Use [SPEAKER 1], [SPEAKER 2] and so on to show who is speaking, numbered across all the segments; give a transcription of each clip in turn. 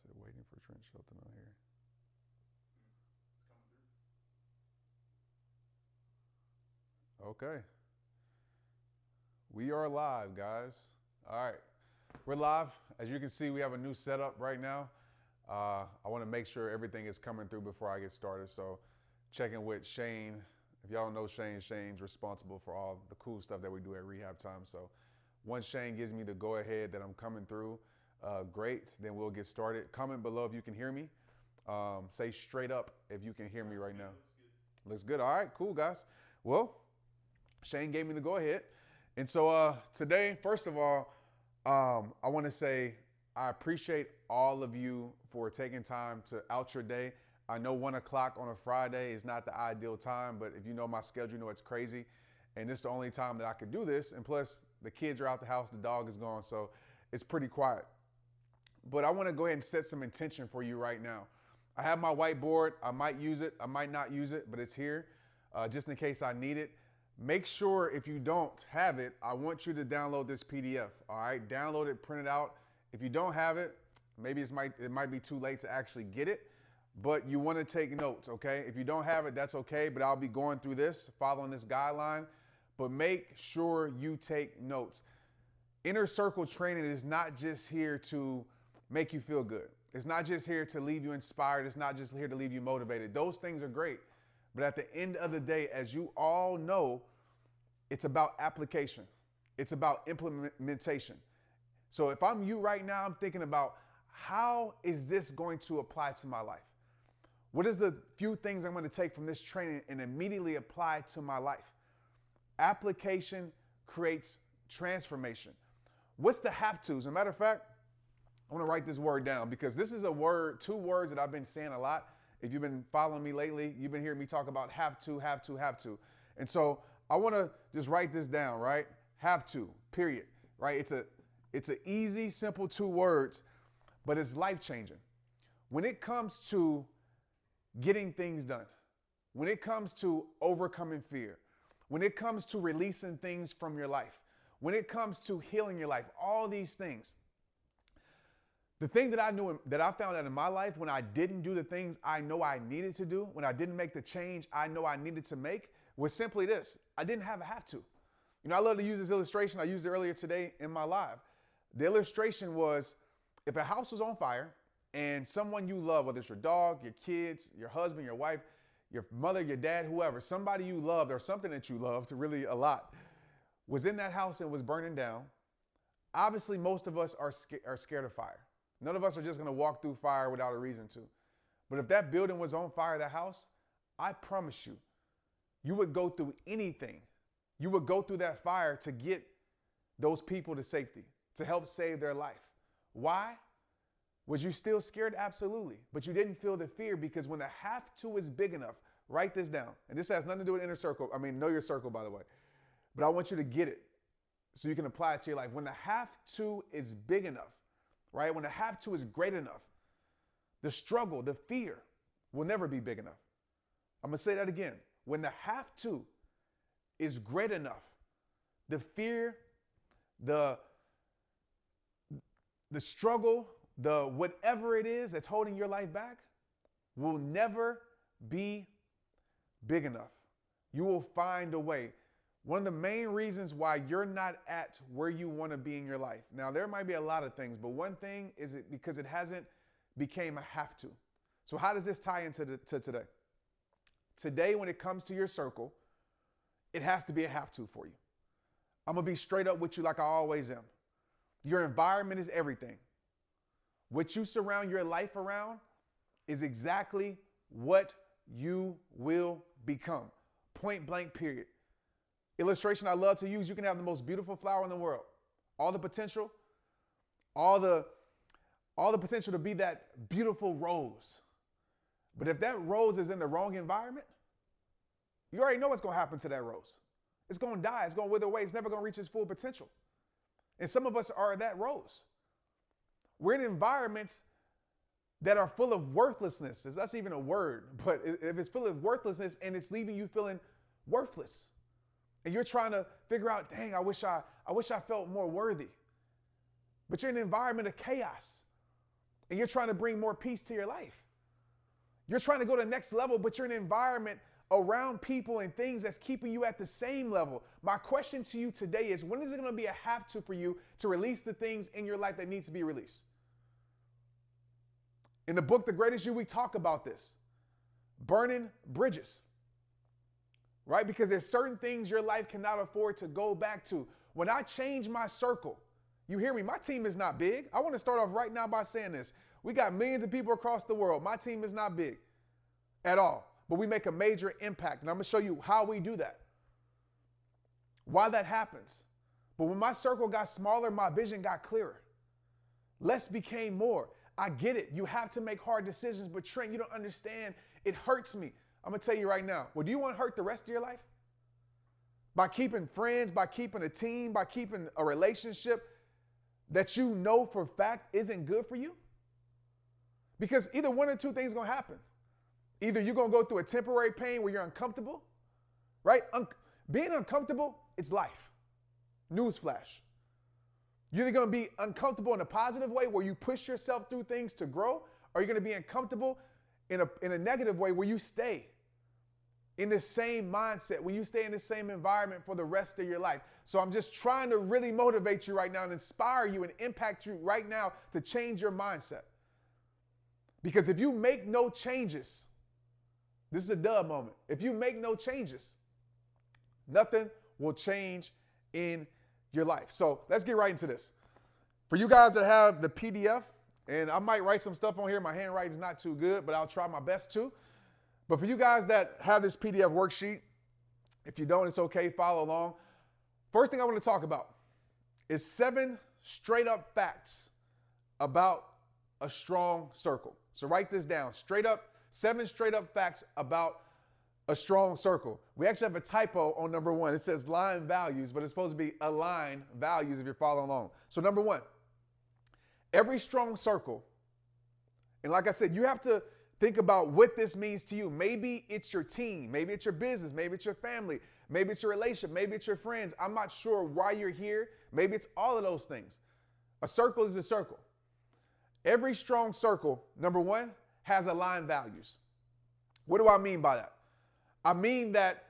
[SPEAKER 1] Said waiting for Trent Shelton on here. Okay. We are live, guys. All right. We're live. As you can see, we have a new setup right now. I want to make sure everything is coming through before I get started. So checking with Shane. If y'all don't know Shane, Shane's responsible for all the cool stuff that we do at rehab time. So once Shane gives me the go ahead that I'm coming through, great, then we'll get started. Comment below if you can hear me. Say straight up if you can hear me right now. Looks good. All right, cool, guys. Well, Shane gave me the go ahead. And so today, first of all, I want to say I appreciate all of you for taking time to out your day. I know 1 o'clock on a Friday is not the ideal time, but if you know my schedule, you know it's crazy. And this is the only time that I could do this. And plus, the kids are out the house, the dog is gone, so it's pretty quiet. But I want to go ahead and set some intention for you right now. I have my whiteboard. I might use it. I might not use it, but it's here just in case I need it. Make sure if you don't have it, I want you to download this PDF. All right, download it, print it out. If you don't have it, maybe it might be too late to actually get it, but you want to take notes, okay? If you don't have it, that's okay, but I'll be going through this, following this guideline, but make sure you take notes. Inner circle training is not just here to make you feel good. It's not just here to leave you inspired. It's not just here to leave you motivated. Those things are great. But at the end of the day, as you all know, it's about application. It's about implementation. So if I'm you right now, I'm thinking about how is this going to apply to my life? What is the few things I'm going to take from this training and immediately apply to my life? Application creates transformation. What's the have to? As a matter of fact, I want to write this word down because this is a word, 2 words that I've been saying a lot. If you've been following me lately, you've been hearing me talk about have to, have to, have to. And so I want to just write this down, right? Have to, period, right? It's an easy, simple 2 words, but it's life-changing. When it comes to getting things done, when it comes to overcoming fear, when it comes to releasing things from your life, when it comes to healing your life, all these things, the thing that I found out in my life when I didn't do the things I know I needed to do, when I didn't make the change I know I needed to make, was simply this. I didn't have a have to. You know, I love to use this illustration. I used it earlier today in my live. The illustration was if a house was on fire and someone you love, whether it's your dog, your kids, your husband, your wife, your mother, your dad, whoever, somebody you loved or something that you loved really a lot, was in that house and was burning down, obviously most of us are scared of fire. None of us are just going to walk through fire without a reason to. But if that building was on fire, that house, I promise you, you would go through anything. You would go through that fire to get those people to safety, to help save their life. Why? Was you still scared? Absolutely. But you didn't feel the fear because when the have to is big enough, write this down. And this has nothing to do with inner circle. I mean, know your circle, by the way. But I want you to get it so you can apply it to your life. When the have to is big enough, right? When the have to is great enough, the struggle, the fear will never be big enough. I'm going to say that again. When the have to is great enough, the fear, the struggle, the whatever it is that's holding your life back will never be big enough. You will find a way. One of the main reasons why you're not at where you want to be in your life. Now, there might be a lot of things, but one thing is it because it hasn't became a have to. So how does this tie into to today? Today, when it comes to your circle, it has to be a have to for you. I'm going to be straight up with you like I always am. Your environment is everything. What you surround your life around is exactly what you will become. Point blank, period. Illustration I love to use, you can have the most beautiful flower in the world. All the potential, all the potential to be that beautiful rose. But if that rose is in the wrong environment, you already know what's going to happen to that rose. It's going to die. It's going to wither away. It's never going to reach its full potential. And some of us are that rose. We're in environments that are full of worthlessness. That's even a word, but if it's full of worthlessness and it's leaving you feeling worthless, and you're trying to figure out, dang, I wish I felt more worthy. But you're in an environment of chaos. and you're trying to bring more peace to your life. You're trying to go to the next level, but you're in an environment around people and things that's keeping you at the same level. My question to you today is, when is it going to be a have to for you to release the things in your life that need to be released? In the book, The Greatest You, we talk about this. Burning bridges, right? Because there's certain things your life cannot afford to go back to. When I change my circle, you hear me, my team is not big. I want to start off right now by saying this. We got millions of people across the world. My team is not big at all, but we make a major impact. And I'm going to show you how we do that, why that happens. But when my circle got smaller, my vision got clearer. Less became more. I get it. You have to make hard decisions, but Trent, you don't understand. It hurts me. I'm going to tell you right now. Well, do you want to hurt the rest of your life? By keeping friends, by keeping a team, by keeping a relationship that you know for a fact isn't good for you? Because either one or two things are going to happen. Either you're going to go through a temporary pain where you're uncomfortable, right? Being uncomfortable, it's life. Newsflash. You're either going to be uncomfortable in a positive way where you push yourself through things to grow, or you're going to be uncomfortable in a negative way where you stay in the same mindset, when you stay in the same environment for the rest of your life. So I'm just trying to really motivate you right now and inspire you and impact you right now to change your mindset. Because if you make no changes, this is a dub moment. If you make no changes, nothing will change in your life. So let's get right into this. For you guys that have the PDF, and I might write some stuff on here. My handwriting is not too good, but I'll try my best to. But for you guys that have this PDF worksheet, if you don't, it's okay. Follow along. First thing I want to talk about is 7 straight up facts about a strong circle. So write this down. 7 straight up facts about a strong circle. We actually have a typo on number 1. It says line values, but it's supposed to be align values if you're following along. So number 1, every strong circle, and like I said, you have to think about what this means to you. Maybe it's your team, maybe it's your business, maybe it's your family, maybe it's your relationship, maybe it's your friends. I'm not sure why you're here. Maybe it's all of those things. A circle is a circle. Every strong circle, number 1, has aligned values. What do I mean by that? I mean that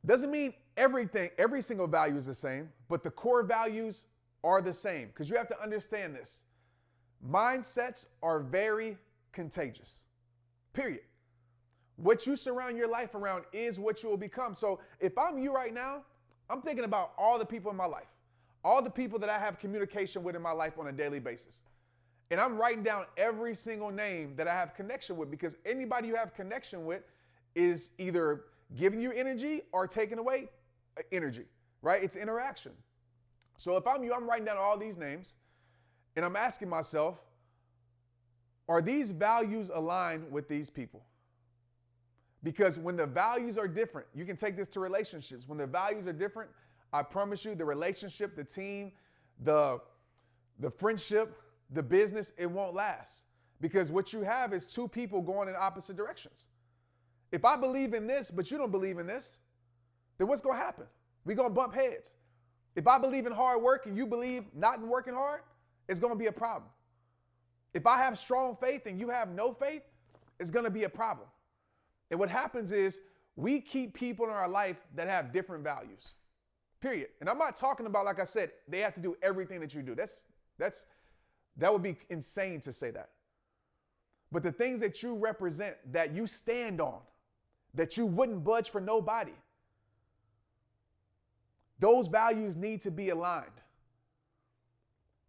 [SPEAKER 1] doesn't mean every single value is the same, but the core values are the same, because you have to understand this. Mindsets are very contagious, period. What you surround your life around is what you will become. So if I'm you right now, I'm thinking about all the people in my life, all the people that I have communication with in my life on a daily basis. And I'm writing down every single name that I have connection with, because anybody you have connection with is either giving you energy or taking away energy, right? It's interaction. So if I'm you, I'm writing down all these names and I'm asking myself, are these values aligned with these people? Because when the values are different, you can take this to relationships. When the values are different, I promise you the relationship, the team, the friendship, the business, it won't last. Because what you have is 2 people going in opposite directions. If I believe in this, but you don't believe in this, then what's going to happen? We're going to bump heads. If I believe in hard work and you believe not in working hard, it's going to be a problem. If I have strong faith and you have no faith, it's going to be a problem. And what happens is we keep people in our life that have different values, period. And I'm not talking about, like I said, they have to do everything that you do. That would be insane to say that. But the things that you represent, that you stand on, that you wouldn't budge for nobody, those values need to be aligned.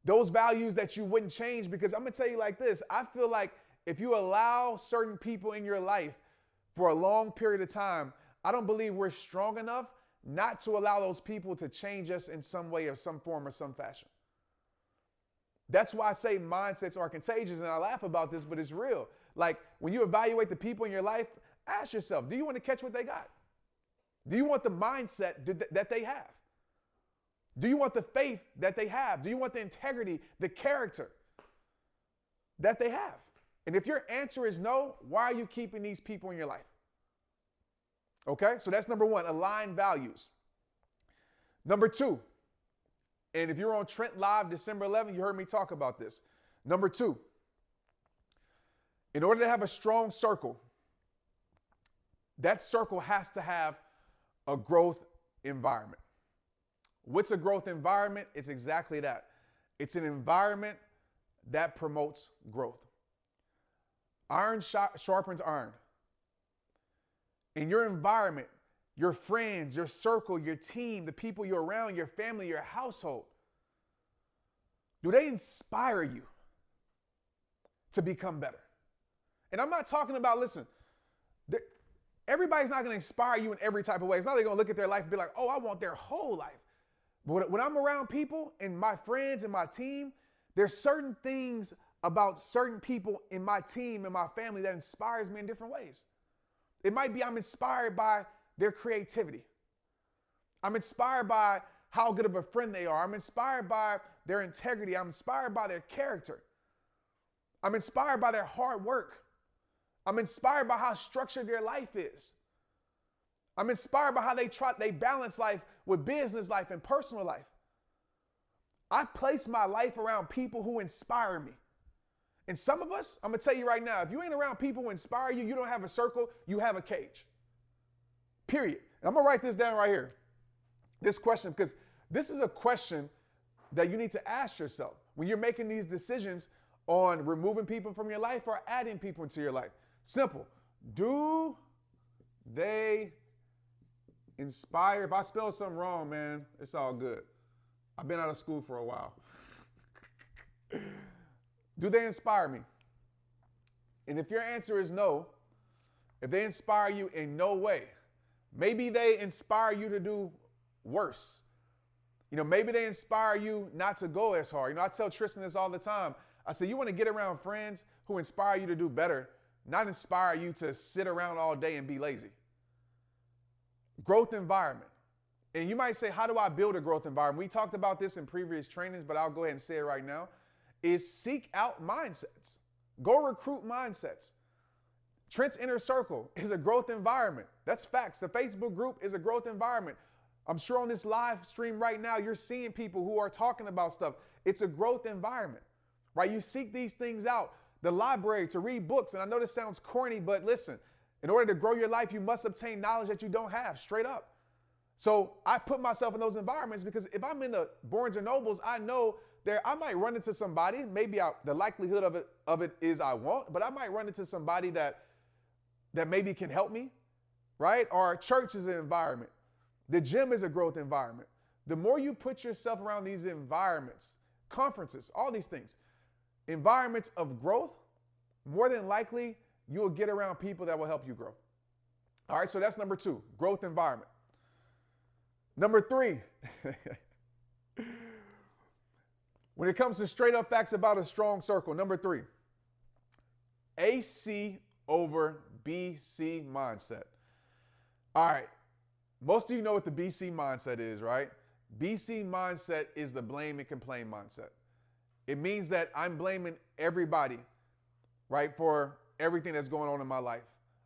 [SPEAKER 1] Those values that you wouldn't change, because I'm going to tell you like this. I feel like if you allow certain people in your life for a long period of time, I don't believe we're strong enough not to allow those people to change us in some way or some form or some fashion. That's why I say mindsets are contagious, and I laugh about this, but it's real. Like when you evaluate the people in your life, ask yourself, do you want to catch what they got? Do you want the mindset that they have? Do you want the faith that they have? Do you want the integrity, the character that they have? And if your answer is no, why are you keeping these people in your life? Okay, so that's number 1, align values. Number 2, and if you're on Trent Live December 11th, you heard me talk about this. Number 2, In order to have a strong circle, that circle has to have a growth environment. What's a growth environment? It's exactly that. It's an environment that promotes growth. Iron sharpens iron. In your environment, your friends, your circle, your team, the people you're around, your family, your household, do they inspire you to become better? And I'm not talking about, listen, everybody's not going to inspire you in every type of way. It's not like they're going to look at their life and be like, oh, I want their whole life. But when I'm around people and my friends and my team, there's certain things about certain people in my team and my family that inspires me in different ways. It might be I'm inspired by their creativity. I'm inspired by how good of a friend they are. I'm inspired by their integrity. I'm inspired by their character. I'm inspired by their hard work. I'm inspired by how structured their life is. I'm inspired by how they balance life with business life and personal life. I place my life around people who inspire me. And some of us, I'm going to tell you right now, if you ain't around people who inspire you, you don't have a circle, you have a cage. Period. And I'm going to write this down right here. This question, because this is a question that you need to ask yourself when you're making these decisions on removing people from your life or adding people into your life. Simple. Do they inspire? If I spell something wrong, man, it's all good. I've been out of school for a while. Do they inspire me? And if your answer is no, if they inspire you in no way, maybe they inspire you to do worse. Maybe they inspire you not to go as hard. I tell Tristan this all the time. I say, you want to get around friends who inspire you to do better, not inspire you to sit around all day and be lazy. Growth environment. And you might say, how do I build a growth environment? We talked about this in previous trainings, but I'll go ahead and say it right now, is seek out mindsets. Go recruit mindsets. Trent's Inner Circle is a growth environment. That's facts. The Facebook group is a growth environment. I'm sure on this live stream right now, you're seeing people who are talking about stuff. It's a growth environment, right? You seek these things out. The library to read books. And I know this sounds corny, but listen, in order to grow your life, you must obtain knowledge that you don't have, straight up. So I put myself in those environments because if I'm in the Barnes and Nobles, I know I might run into somebody. Maybe the likelihood of it is I won't, but I might run into somebody that maybe can help me, right? Or church is an environment. The gym is a growth environment. The more you put yourself around these environments, conferences, all these things, environments of growth, more than likely you will get around people that will help you grow. All right, so that's number 2, growth environment. Number 3, when it comes to straight up facts about a strong circle, number 3, AC over BC mindset. All right, most of you know what the BC mindset is, right? BC mindset is the blame and complain mindset. It means that I'm blaming everybody, right, for everything that's going on in my life.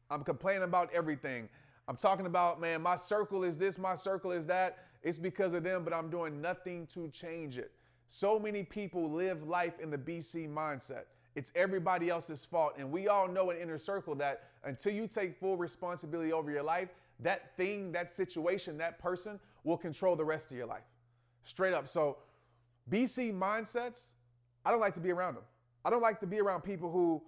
[SPEAKER 1] I'm complaining about everything. I'm talking about, man, my circle is this, my circle is that. It's because of them, but I'm doing nothing to change it. So many people live life in the BC mindset. It's everybody else's fault. And we all know in Inner Circle that until you take full responsibility over your life, that thing, that situation, that person will control the rest of your life. Straight up. So BC mindsets, I don't like to be around them. I don't like to be around people who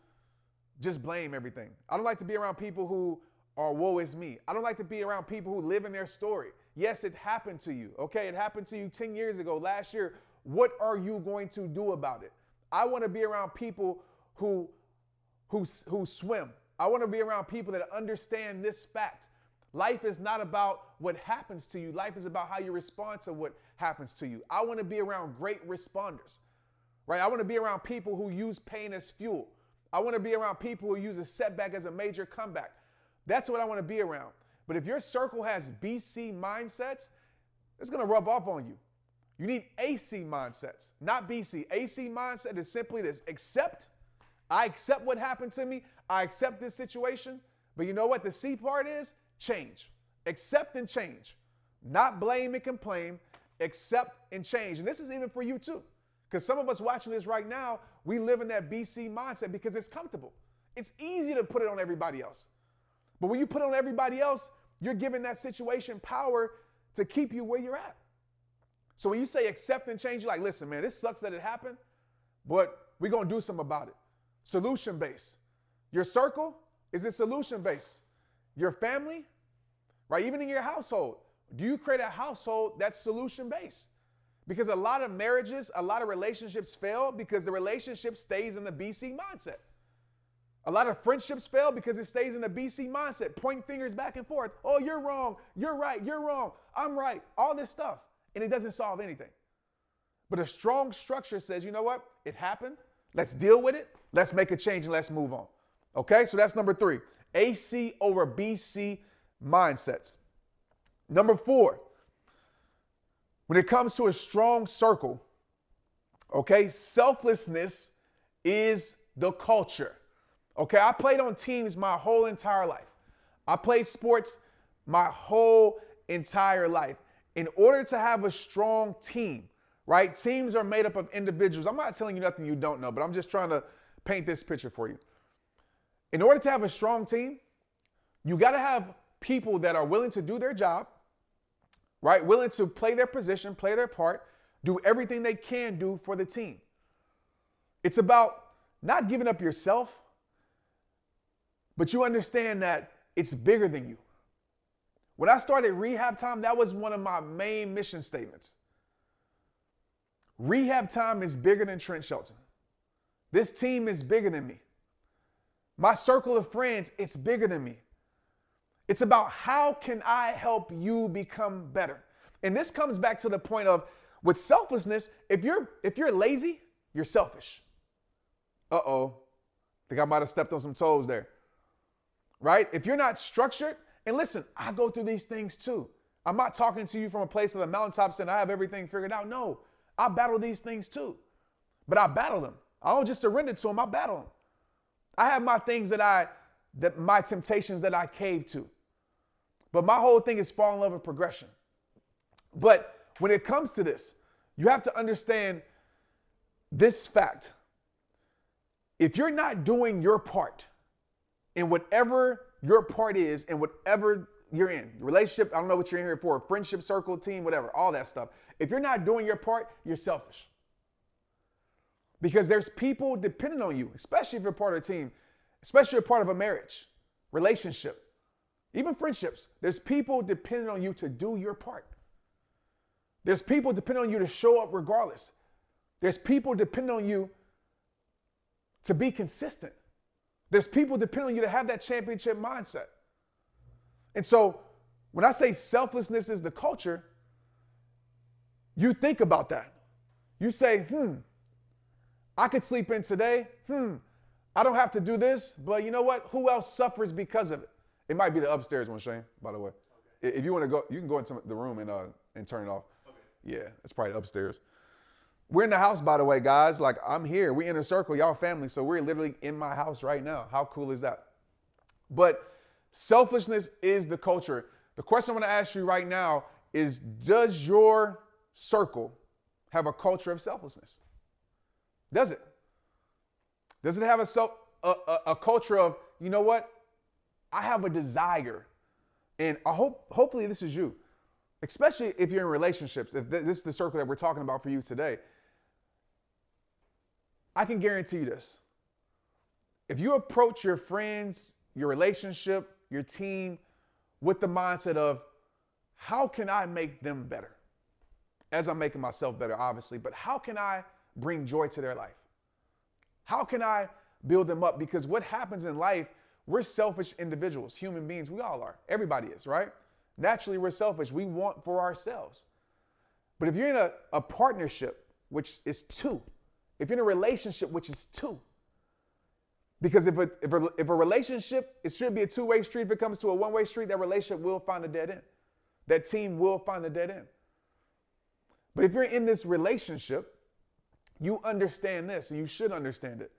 [SPEAKER 1] just blame everything. I don't like to be around people who are woe is me. I don't like to be around people who live in their story. Yes, it happened to you. Okay, it happened to you 10 years ago, last year. What are you going to do about it? I want to be around people who swim. I want to be around people that understand this fact. Life is not about what happens to you. Life is about how you respond to what happens to you. I want to be around great responders, right? I want to be around people who use pain as fuel. I want to be around people who use a setback as a major comeback. That's what I want to be around. But if your circle has BC mindsets, it's going to rub off on you. You need AC mindsets, not BC. AC mindset is simply this: accept. I accept what happened to me. I accept this situation. But you know what the C part is? Change. Accept and change. Not blame and complain. Accept and change. And this is even for you too. Because some of us watching this right now, we live in that BC mindset because it's comfortable. It's easy to put it on everybody else. But when you put it on everybody else, you're giving that situation power to keep you where you're at. So when you say accept and change, you're like, listen, man, this sucks that it happened, but we're going to do something about it. Solution-based. Your circle, is it solution-based? Your family, right? Even in your household, do you create a household that's solution-based? Because a lot of marriages, a lot of relationships fail because the relationship stays in the BC mindset. A lot of friendships fail because it stays in the BC mindset, pointing fingers back and forth. Oh, you're wrong. You're right. You're wrong. I'm right. All this stuff. And it doesn't solve anything. But a strong structure says, you know what? It happened. Let's deal with it. Let's make a change and let's move on. Okay, so that's number 3. AC over BC mindsets. Number 4, when it comes to a strong circle, okay, selflessness is the culture. Okay, I played on teams my whole entire life. I played sports my whole entire life. In order to have a strong team, right? Teams are made up of individuals. I'm not telling you nothing you don't know, but I'm just trying to paint this picture for you. In order to have a strong team, you got to have people that are willing to do their job, right? Willing to play their position, play their part, do everything they can do for the team. It's about not giving up yourself, but you understand that it's bigger than you. When I started rehab time, that was one of my main mission statements. Rehab time is bigger than Trent Shelton. This team is bigger than me. My circle of friends, it's bigger than me. It's about how can I help you become better? And this comes back to the point of with selflessness, if you're lazy, you're selfish. Uh-oh. Think I might have stepped on some toes there. Right? If you're not structured, and listen, I go through these things too. I'm not talking to you from a place of the mountaintop saying I have everything figured out. No, I battle these things too. But I battle them. I don't just surrender to them, I battle them. I have my things that my temptations that I cave to. But my whole thing is fall in love with progression. But when it comes to this, you have to understand this fact. If you're not doing your part in whatever your part is and whatever you're in, relationship, I don't know what you're in here for, friendship, circle, team, whatever, all that stuff. If you're not doing your part, you're selfish. Because there's people depending on you, especially if you're part of a team, especially if you're part of a marriage, relationship, even friendships. There's people depending on you to do your part. There's people depending on you to show up regardless. There's people depending on you to be consistent. There's people depending on you to have that championship mindset. And so when I say selflessness is the culture, you think about that. You say, I could sleep in today. I don't have to do this, but you know what? Who else suffers because of it? It might be the upstairs one, Shane, by the way. Okay. If you want to go, you can go into the room and turn it off. Okay. Yeah, it's probably upstairs. We're in the house, by the way, guys. Like, I'm here. We in a circle, y'all family. So we're literally in my house right now. How cool is that? But selfishness is the culture. The question I'm going to ask you right now is, does your circle have a culture of selflessness? Does it? Does it have a culture of, you know what? I have a desire. And hopefully this is you, especially if you're in relationships, if this is the circle that we're talking about for you today. I can guarantee you this. If you approach your friends, your relationship, your team with the mindset of, how can I make them better? As I'm making myself better, obviously, but how can I bring joy to their life? How can I build them up? Because what happens in life, we're selfish individuals, human beings. We all are. Everybody is, right? Naturally, we're selfish. We want for ourselves. But if you're in a partnership, which is 2, if you're in a relationship, which is 2, because if a relationship, it should be a 2-way street. If it comes to a 1-way street, that relationship will find a dead end. That team will find a dead end. But if you're in this relationship, you understand this, and you should understand it.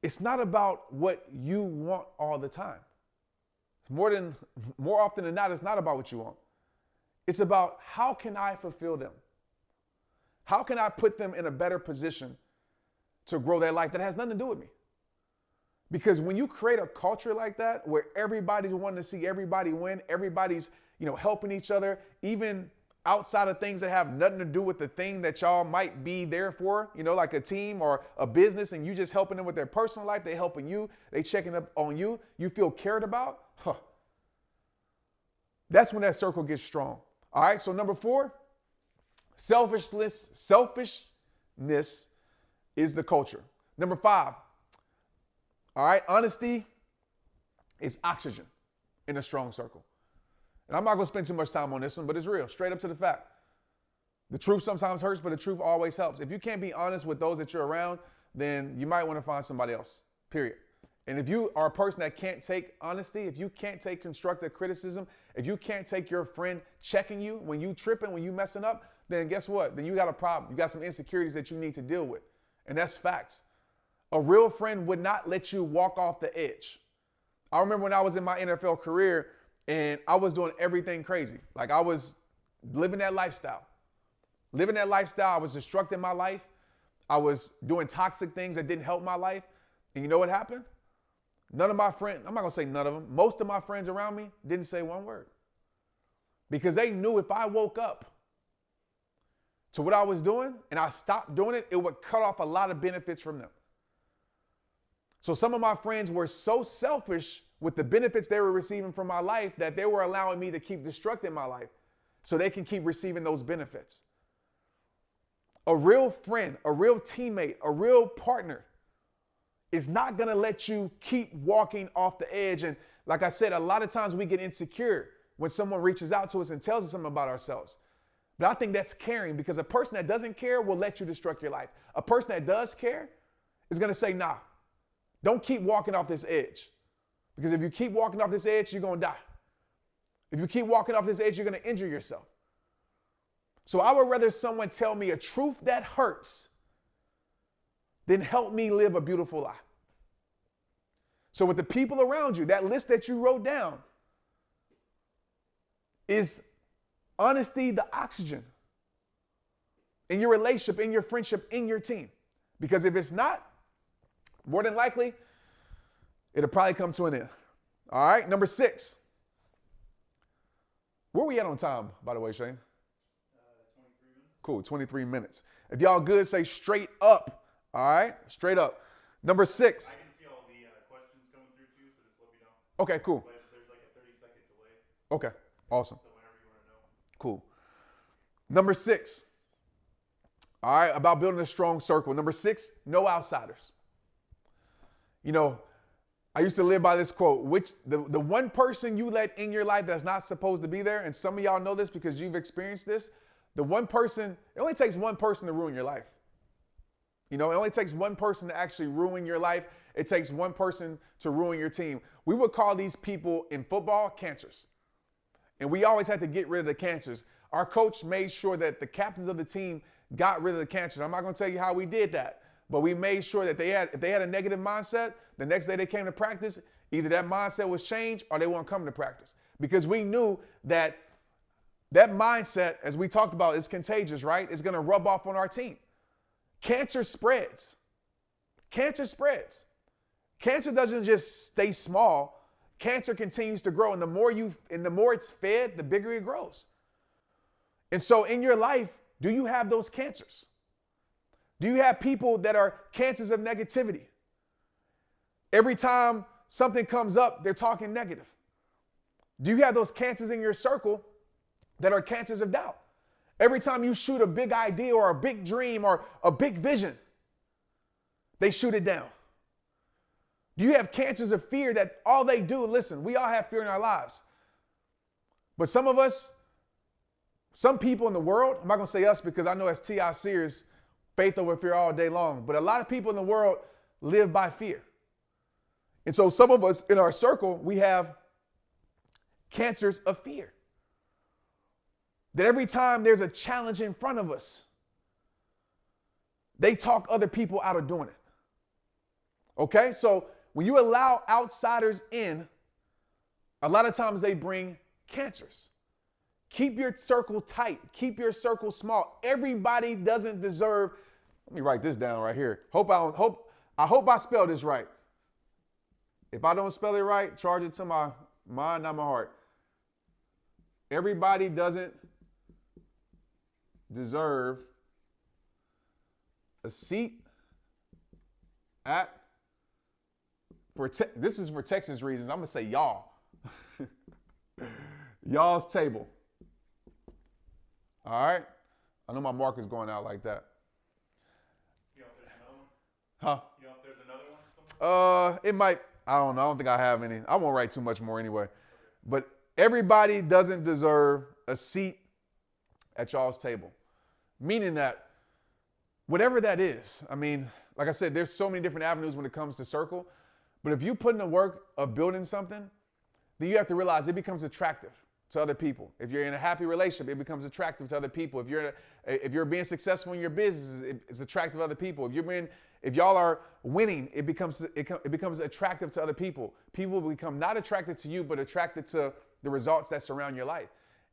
[SPEAKER 1] It's not about what you want all the time. More often than not, it's not about what you want. It's about, how can I fulfill them? How can I put them in a better position to grow their life that has nothing to do with me? Because when you create a culture like that, where everybody's wanting to see everybody win, everybody's, helping each other, even outside of things that have nothing to do with the thing that y'all might be there for, like a team or a business, and you just helping them with their personal life, they helping you, they checking up on you, you feel cared about, that's when that circle gets strong. All right, so number 4, selfishness is the culture. Number 5, all right, honesty is oxygen in a strong circle. And I'm not going to spend too much time on this one, but it's real, straight up to the fact. The truth sometimes hurts, but the truth always helps. If you can't be honest with those that you're around, then you might want to find somebody else, period. And if you are a person that can't take honesty, if you can't take constructive criticism, if you can't take your friend checking you when you tripping, when you messing up, then guess what? Then you got a problem. You got some insecurities that you need to deal with. And that's facts. A real friend would not let you walk off the edge. I remember when I was in my NFL career and I was doing everything crazy. Like I was living that lifestyle. I was destructing my life. I was doing toxic things that didn't help my life. And you know what happened? None of my friends, I'm not going to say none of them, most of my friends around me didn't say one word. Because they knew if I woke up to what I was doing and I stopped doing it, it would cut off a lot of benefits from them. So some of my friends were so selfish with the benefits they were receiving from my life that they were allowing me to keep destructing my life so they can keep receiving those benefits. A real friend, a real teammate, a real partner is not going to let you keep walking off the edge. And like I said, a lot of times we get insecure when someone reaches out to us and tells us something about ourselves. But I think that's caring, because a person that doesn't care will let you destruct your life. A person that does care is going to say, nah, don't keep walking off this edge. Because if you keep walking off this edge, you're going to die. If you keep walking off this edge, you're going to injure yourself. So I would rather someone tell me a truth that hurts than help me live a beautiful life. So with the people around you, that list that you wrote down, is honesty the oxygen in your relationship, in your friendship, in your team? Because if it's not, more than likely, it'll probably come to an end. All right, number 6. Where we at on time, by the way, Shane?
[SPEAKER 2] 23 minutes.
[SPEAKER 1] Cool, 23 minutes. If y'all good, say straight up. All right, straight up. Number 6.
[SPEAKER 2] I can see all the questions coming through too, so just let me know.
[SPEAKER 1] Okay, cool.
[SPEAKER 2] But there's like a 30-second delay.
[SPEAKER 1] Okay, awesome.
[SPEAKER 2] So whenever you want to know.
[SPEAKER 1] Cool. Number 6. All right, about building a strong circle. Number 6, no outsiders. I used to live by this quote, which the one person you let in your life that's not supposed to be there, and some of y'all know this because you've experienced this, it only takes one person to ruin your life. It only takes one person to actually ruin your life. It takes one person to ruin your team. We would call these people in football cancers. And we always had to get rid of the cancers. Our coach made sure that the captains of the team got rid of the cancers. I'm not going to tell you how we did that, but we made sure that if they had a negative mindset, the next day they came to practice, either that mindset was changed or they won't come to practice. Because we knew that mindset, as we talked about, is contagious, right? It's going to rub off on our team. Cancer spreads. Cancer spreads. Cancer doesn't just stay small. Cancer continues to grow. And the more it's fed, the bigger it grows. And so in your life, do you have those cancers? Do you have people that are cancers of negativity? Every time something comes up, they're talking negative. Do you have those cancers in your circle that are cancers of doubt? Every time you shoot a big idea or a big dream or a big vision, they shoot it down. Do you have cancers of fear that all they do, listen, we all have fear in our lives. But some people in the world, I'm not going to say us because I know as TIC, faith over fear all day long, but a lot of people in the world live by fear. And so some of us in our circle, we have cancers of fear. That every time there's a challenge in front of us, they talk other people out of doing it. Okay? So when you allow outsiders in, a lot of times they bring cancers. Keep your circle tight. Keep your circle small. Everybody doesn't deserve. Let me write this down right here. I hope I spelled this right. If I don't spell it right, charge it to my mind, not my heart. Everybody doesn't deserve a seat at, this is for Texas reasons, I'm going to say y'all. Y'all's table. All right? I know my marker's going out like that.
[SPEAKER 2] You know if there's another one?
[SPEAKER 1] Huh?
[SPEAKER 2] You know if there's another one somewhere?
[SPEAKER 1] It might, I don't know. I don't think I have any. I won't write too much more anyway. But everybody doesn't deserve a seat at y'all's table. Meaning that whatever that is, I mean, like I said, there's so many different avenues when it comes to circle. But if you put in the work of building something, then you have to realize it becomes attractive to other people. If you're in a happy relationship, it becomes attractive to other people. If you're being successful in your business, it's attractive to other people. If y'all are winning, it becomes attractive to other people. People will become not attracted to you, but attracted to the results that surround your life.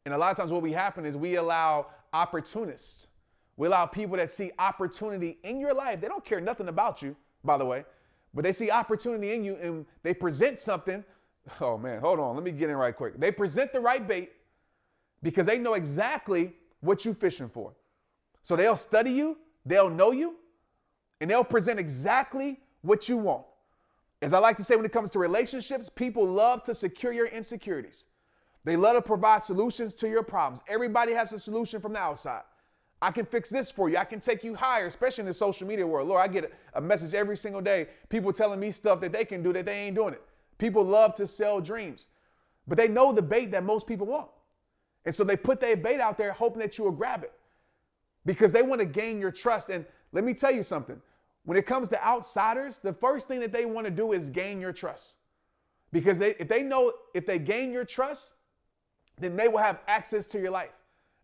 [SPEAKER 1] And a lot of times what happen is we allow opportunists. We allow people that see opportunity in your life. They don't care nothing about you, by the way, but they see opportunity in you and they present something. Oh man, hold on. Let me get in right quick. They present the right bait because they know exactly what you're fishing for. So they'll study you, they'll know you, and they'll present exactly what you want. As I like to say when it comes to relationships, people love to secure your insecurities. They love to provide solutions to your problems. Everybody has a solution from the outside. I can fix this for you. I can take you higher, especially in the social media world. Lord, I get a message every single day. People telling me stuff that they can do that they ain't doing it. People love to sell dreams, but they know the bait that most people want. And so they put their bait out there hoping that you will grab it because they want to gain your trust. And let me tell you something. When it comes to outsiders, the first thing that they want to do is gain your trust. Because if they gain your trust, then they will have access to your life.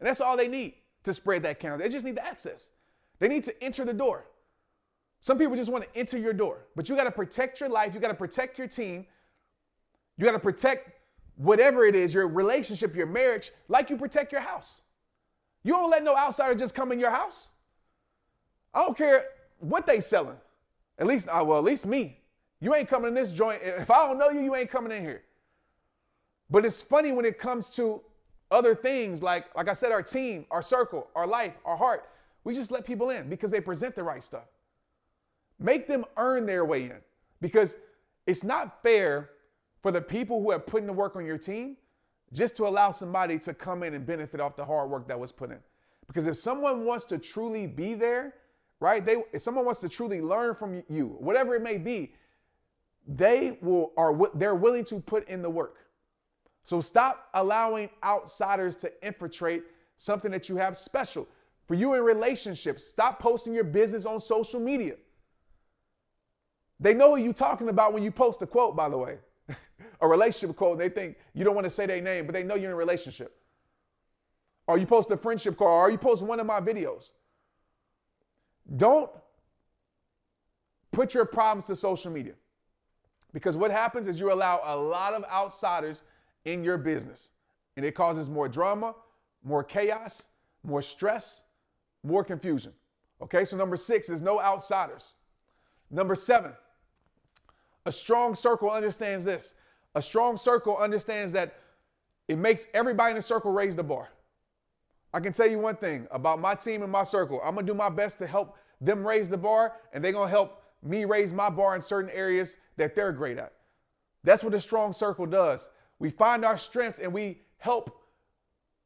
[SPEAKER 1] And that's all they need to spread that count. They just need the access. They need to enter the door. Some people just want to enter your door, but you got to protect your life. You got to protect your team. You got to protect whatever it is, your relationship, your marriage, like you protect your house. You don't let no outsider just come in your house. I don't care what they selling. At least me. You ain't coming in this joint. If I don't know you, you ain't coming in here. But it's funny when it comes to other things like I said, our team, our circle, our life, our heart. We just let people in because they present the right stuff. Make them earn their way in because it's not fair for the people who have put in the work on your team just to allow somebody to come in and benefit off the hard work that was put in. Because if someone wants to truly be there, right? If someone wants to truly learn from you, whatever it may be, they're willing to put in the work. So stop allowing outsiders to infiltrate something that you have special. For you in relationships, stop posting your business on social media. They know what you're talking about when you post a quote, by the way, a relationship quote. They think you don't want to say their name, but they know you're in a relationship. Or you post a friendship card, or you post one of my videos. Don't put your problems to social media because what happens is you allow a lot of outsiders in your business and it causes more drama, more chaos, more stress, more confusion. Okay, so number 6 is no outsiders. Number 7, a strong circle understands this. A strong circle understands that it makes everybody in the circle raise the bar. I can tell you one thing about my team and my circle. I'm going to do my best to help them raise the bar, and they're going to help me raise my bar in certain areas that they're great at. That's what a strong circle does. We find our strengths and we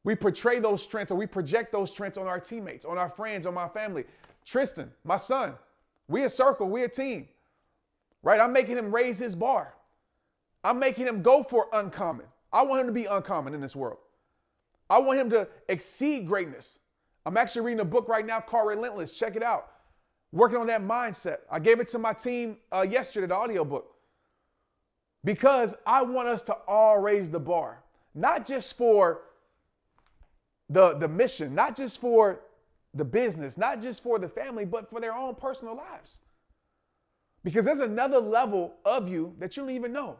[SPEAKER 1] portray those strengths, or we project those strengths on our teammates, on our friends, on my family. Tristan, my son, we a circle, we a team, right? I'm making him raise his bar. I'm making him go for uncommon. I want him to be uncommon in this world. I want him to exceed greatness. I'm actually reading a book right now called Relentless. Check it out. Working on that mindset. I gave it to my team yesterday, the audio book, because I want us to all raise the bar, not just for the mission, not just for the business, not just for the family, but for their own personal lives. Because there's another level of you that you don't even know.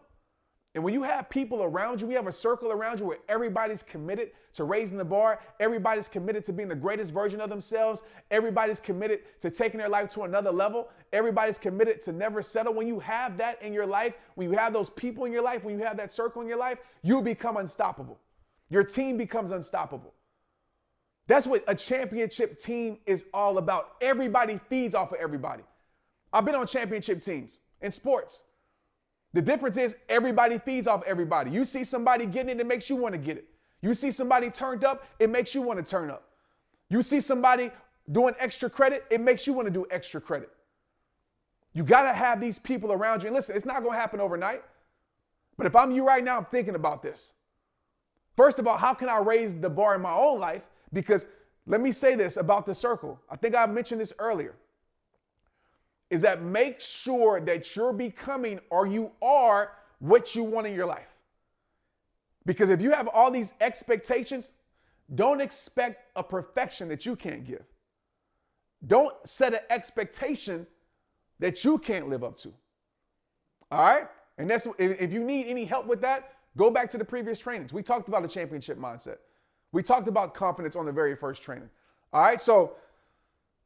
[SPEAKER 1] And when you have people around you, we have a circle around you where everybody's committed to raising the bar. Everybody's committed to being the greatest version of themselves. Everybody's committed to taking their life to another level. Everybody's committed to never settle. When you have that in your life, when you have those people in your life, when you have that circle in your life, you become unstoppable. Your team becomes unstoppable. That's what a championship team is all about. Everybody feeds off of everybody. I've been on championship teams in sports. The difference is everybody feeds off everybody. You see somebody getting it, it makes you want to get it. You see somebody turned up, it makes you want to turn up. You see somebody doing extra credit, it makes you want to do extra credit. You got to have these people around you. And listen, it's not going to happen overnight. But if I'm you right now, I'm thinking about this. First of all, how can I raise the bar in my own life? Because let me say this about the circle. I think I mentioned this earlier. Is that make sure that you're becoming or you are what you want in your life. Because if you have all these expectations, don't expect a perfection that you can't give. Don't set an expectation that you can't live up to. All right? And that's if you need any help with that, go back to the previous trainings. We talked about a championship mindset. We talked about confidence on the very first training. All right? So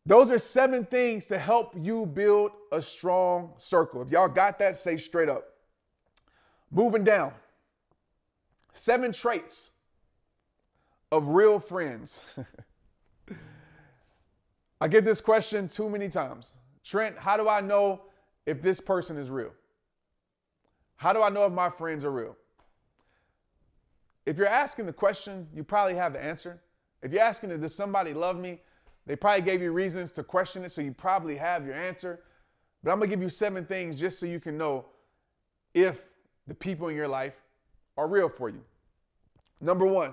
[SPEAKER 1] those are 7 things to help you build a strong circle. If y'all got that, say straight up. Moving down. 7 traits of real friends. I get this question too many times. Trent, how do I know if this person is real? How do I know if my friends are real? If you're asking the question, you probably have the answer. If you're asking, does somebody love me? They probably gave you reasons to question it, so you probably have your answer. But I'm going to give you 7 things just so you can know if the people in your life are real for you. Number 1,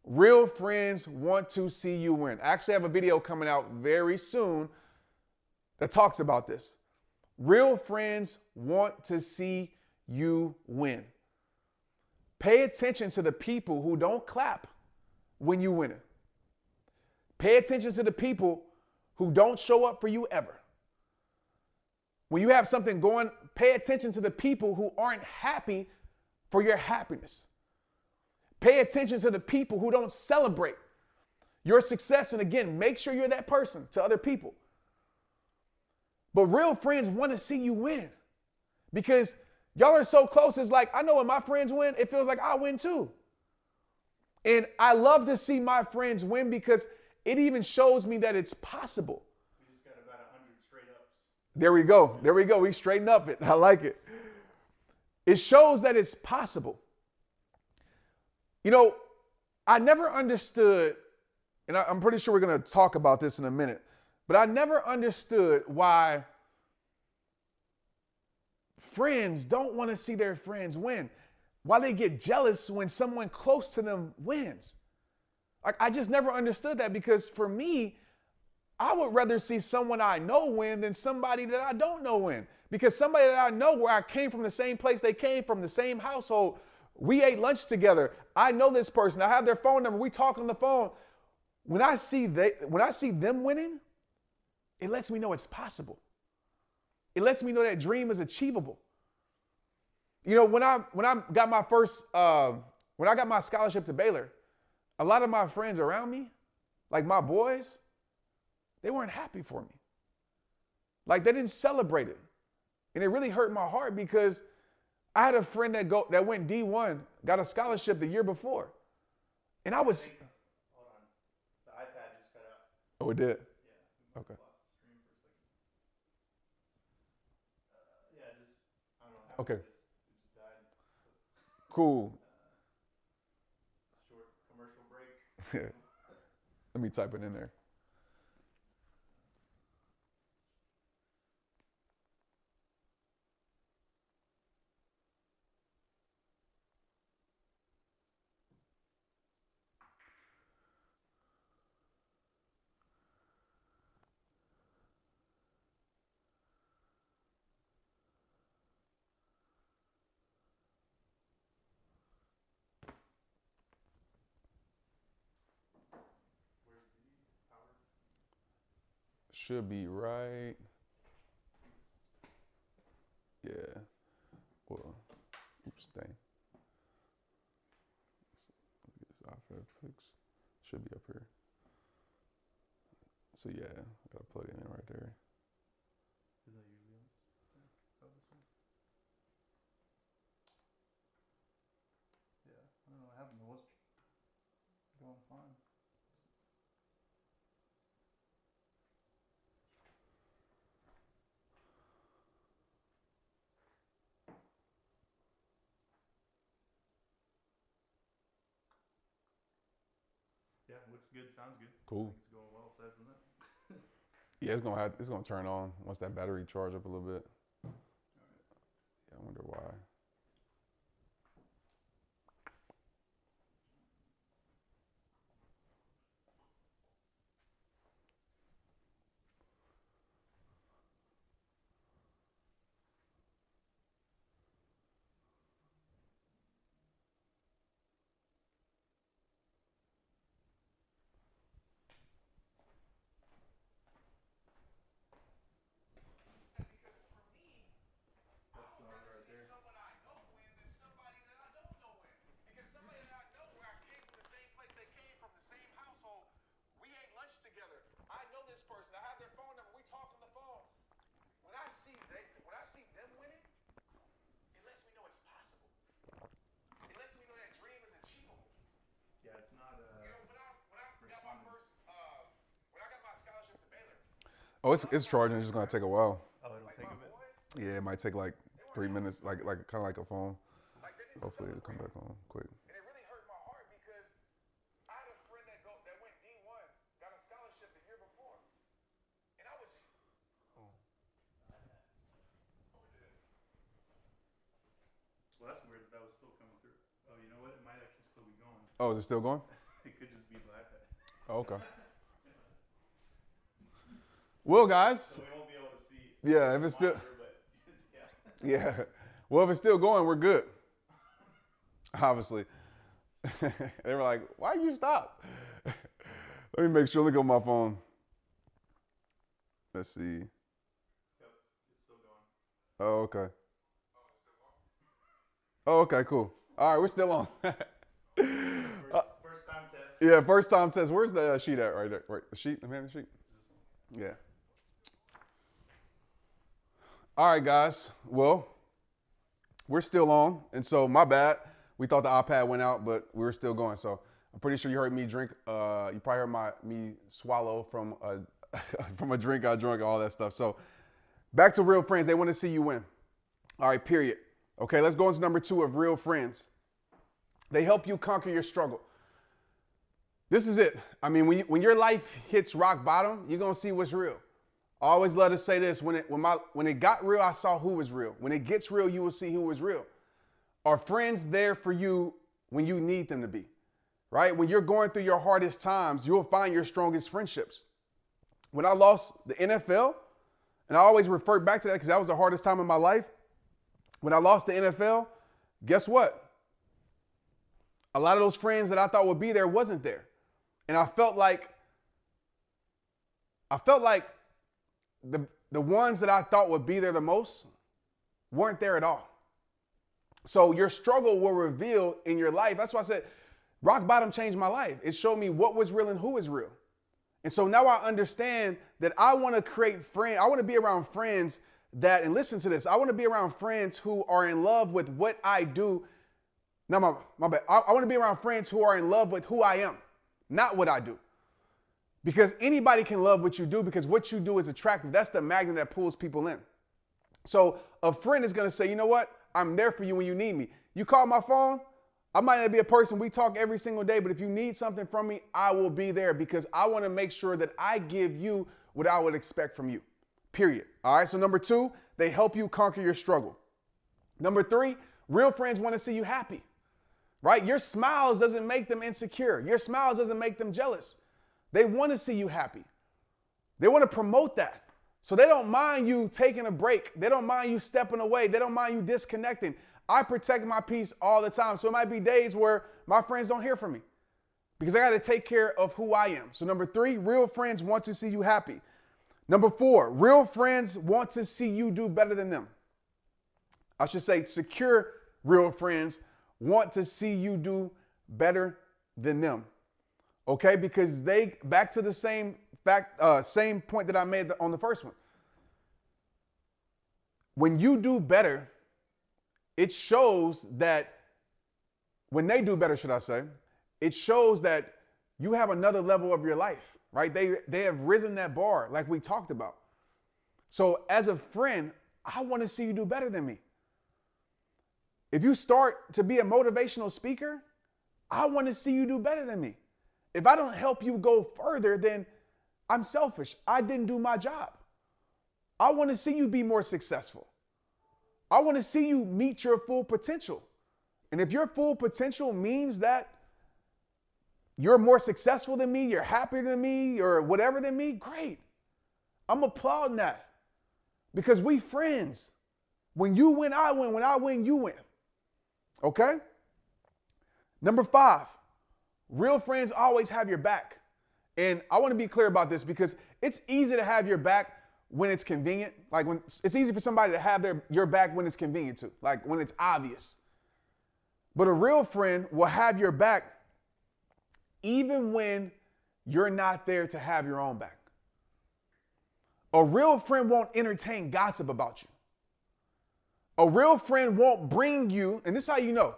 [SPEAKER 1] real friends want to see you win. I actually have a video coming out very soon that talks about this. Real friends want to see you win. Pay attention to the people who don't clap when you win it. Pay attention to the people who don't show up for you ever. When you have something going, pay attention to the people who aren't happy for your happiness. Pay attention to the people who don't celebrate your success. And again, make sure you're that person to other people. But real friends want to see you win because y'all are so close. It's like, I know when my friends win, it feels like I win too. And I love to see my friends win because it even shows me that it's possible.
[SPEAKER 2] We just got about 100 straight ups.
[SPEAKER 1] There we go. There we go. We straighten up it. I like it. It shows that it's possible. You know, I never understood, and I'm pretty sure we're going to talk about this in a minute, but I never understood why friends don't want to see their friends win. Why they get jealous when someone close to them wins. Like, I just never understood that because for me, I would rather see someone I know win than somebody that I don't know win. Because somebody that I know where I came from the same place they came from, the same household, we ate lunch together. I know this person. I have their phone number. We talk on the phone. When I see them winning, it lets me know it's possible. It lets me know that dream is achievable. You know, when I got my first, when I got my scholarship to Baylor, a lot of my friends around me, like my boys, they weren't happy for me. Like, they didn't celebrate it. And it really hurt my heart because I had a friend that went D1, got a scholarship the year before. And I was...
[SPEAKER 2] Hold on. The iPad just cut out.
[SPEAKER 1] Oh, it did?
[SPEAKER 2] Yeah.
[SPEAKER 1] Okay.
[SPEAKER 2] Lost the stream for a second. Yeah, just, I don't know how
[SPEAKER 1] Okay.
[SPEAKER 2] it just died.
[SPEAKER 1] Cool.
[SPEAKER 2] Short commercial break.
[SPEAKER 1] Let me type it in there.
[SPEAKER 2] Where's the power?
[SPEAKER 1] Should be right. Yeah. Well, Oops, dang. Get this iPad fixed. Should be up here. So yeah, I gotta plug it in right there.
[SPEAKER 2] Is that usually on? Oh, this one? Yeah, I don't know what happened. It was going fine. Yeah, looks good, sounds good.
[SPEAKER 1] Cool.
[SPEAKER 2] I think it's going well aside from that.
[SPEAKER 1] Yeah, it's gonna turn on once that battery charge up a little bit. Yeah, I wonder why.
[SPEAKER 2] That's the number right there. Yeah, it's not responding.
[SPEAKER 1] Oh, it's charging. It's just gonna take a while.
[SPEAKER 2] Oh, it'll take a bit.
[SPEAKER 1] Yeah, it might take like 3 minutes, like kind of like a phone. Hopefully it'll come back on quick.
[SPEAKER 2] Well, that's weird that was still coming through. Oh, you know what? It might actually still be going.
[SPEAKER 1] Oh, is it still going?
[SPEAKER 2] It could just be the iPad.
[SPEAKER 1] Oh, okay. Well, guys.
[SPEAKER 2] So we won't be able to see.
[SPEAKER 1] Yeah, if it's still.
[SPEAKER 2] Monitor, but
[SPEAKER 1] Yeah. Well, if it's still going, we're good. Obviously. They were like, why you stop? Let me make sure. Look at my phone. Let's see.
[SPEAKER 2] Yep, it's still going.
[SPEAKER 1] Oh, okay. Oh, okay, cool. All right, we're still on.
[SPEAKER 2] First time test.
[SPEAKER 1] Yeah, first time test. Where's the sheet at right there? Right, the sheet? The hand sheet? Yeah. All right, guys. Well, we're still on. And so, my bad. We thought the iPad went out, but we were still going. So, I'm pretty sure you heard me drink. You probably heard me swallow from from a drink I drank, all that stuff. So, back to real friends. They want to see you win. All right, period. Okay, let's go into number 2 of real friends. They help you conquer your struggle. This is it. I mean, when your life hits rock bottom, you're gonna see what's real. I always love to say this: when it got real, I saw who was real. When it gets real, you will see who was real. Are friends there for you when you need them to be? Right? When you're going through your hardest times, you'll find your strongest friendships. When I lost the NFL, and I always refer back to that because that was the hardest time in my life. When I lost the NFL, guess what? A lot of those friends that I thought would be there wasn't there. And I felt like the ones that I thought would be there the most weren't there at all. So your struggle will reveal in your life. That's why I said rock bottom changed my life. It showed me what was real and who is real. And so now I understand that I want to create friends. I want to be around friends that, and listen to this, I want to be around friends who are in love with what I do. Now, my bad. I want to be around friends who are in love with who I am, not what I do. Because anybody can love what you do because what you do is attractive. That's the magnet that pulls people in. So a friend is going to say, you know what? I'm there for you when you need me. You call my phone. I might not be a person we talk every single day, but if you need something from me, I will be there because I want to make sure that I give you what I would expect from you. Period. All right. So number 2, they help you conquer your struggle. Number 3, real friends want to see you happy, right? Your smiles doesn't make them insecure. Your smiles doesn't make them jealous. They want to see you happy. They want to promote that. So they don't mind you taking a break. They don't mind you stepping away. They don't mind you disconnecting. I protect my peace all the time. So it might be days where my friends don't hear from me because I got to take care of who I am. So number 3, real friends want to see you happy. Number 4, real friends want to see you do better than them. I should say secure real friends want to see you do better than them. Okay? Because back to the same point that I made on the first one. When you do better, it shows that when they do better, should I say, it shows that you have another level of your life, right? They have risen that bar like we talked about. So as a friend, I want to see you do better than me. If you start to be a motivational speaker, I want to see you do better than me. If I don't help you go further, then I'm selfish. I didn't do my job. I want to see you be more successful. I want to see you meet your full potential. And if your full potential means that you're more successful than me, you're happier than me, or whatever than me, great. I'm applauding that. Because we friends. When you win, I win. When I win, you win. Okay? Number 5, real friends always have your back. And I want to be clear about this because it's easy to have your back when it's convenient. Like when it's easy for somebody to have your back when it's convenient to, like when it's obvious. But a real friend will have your back even when you're not there to have your own back. A real friend won't entertain gossip about you. A real friend won't bring you, and this is how you know.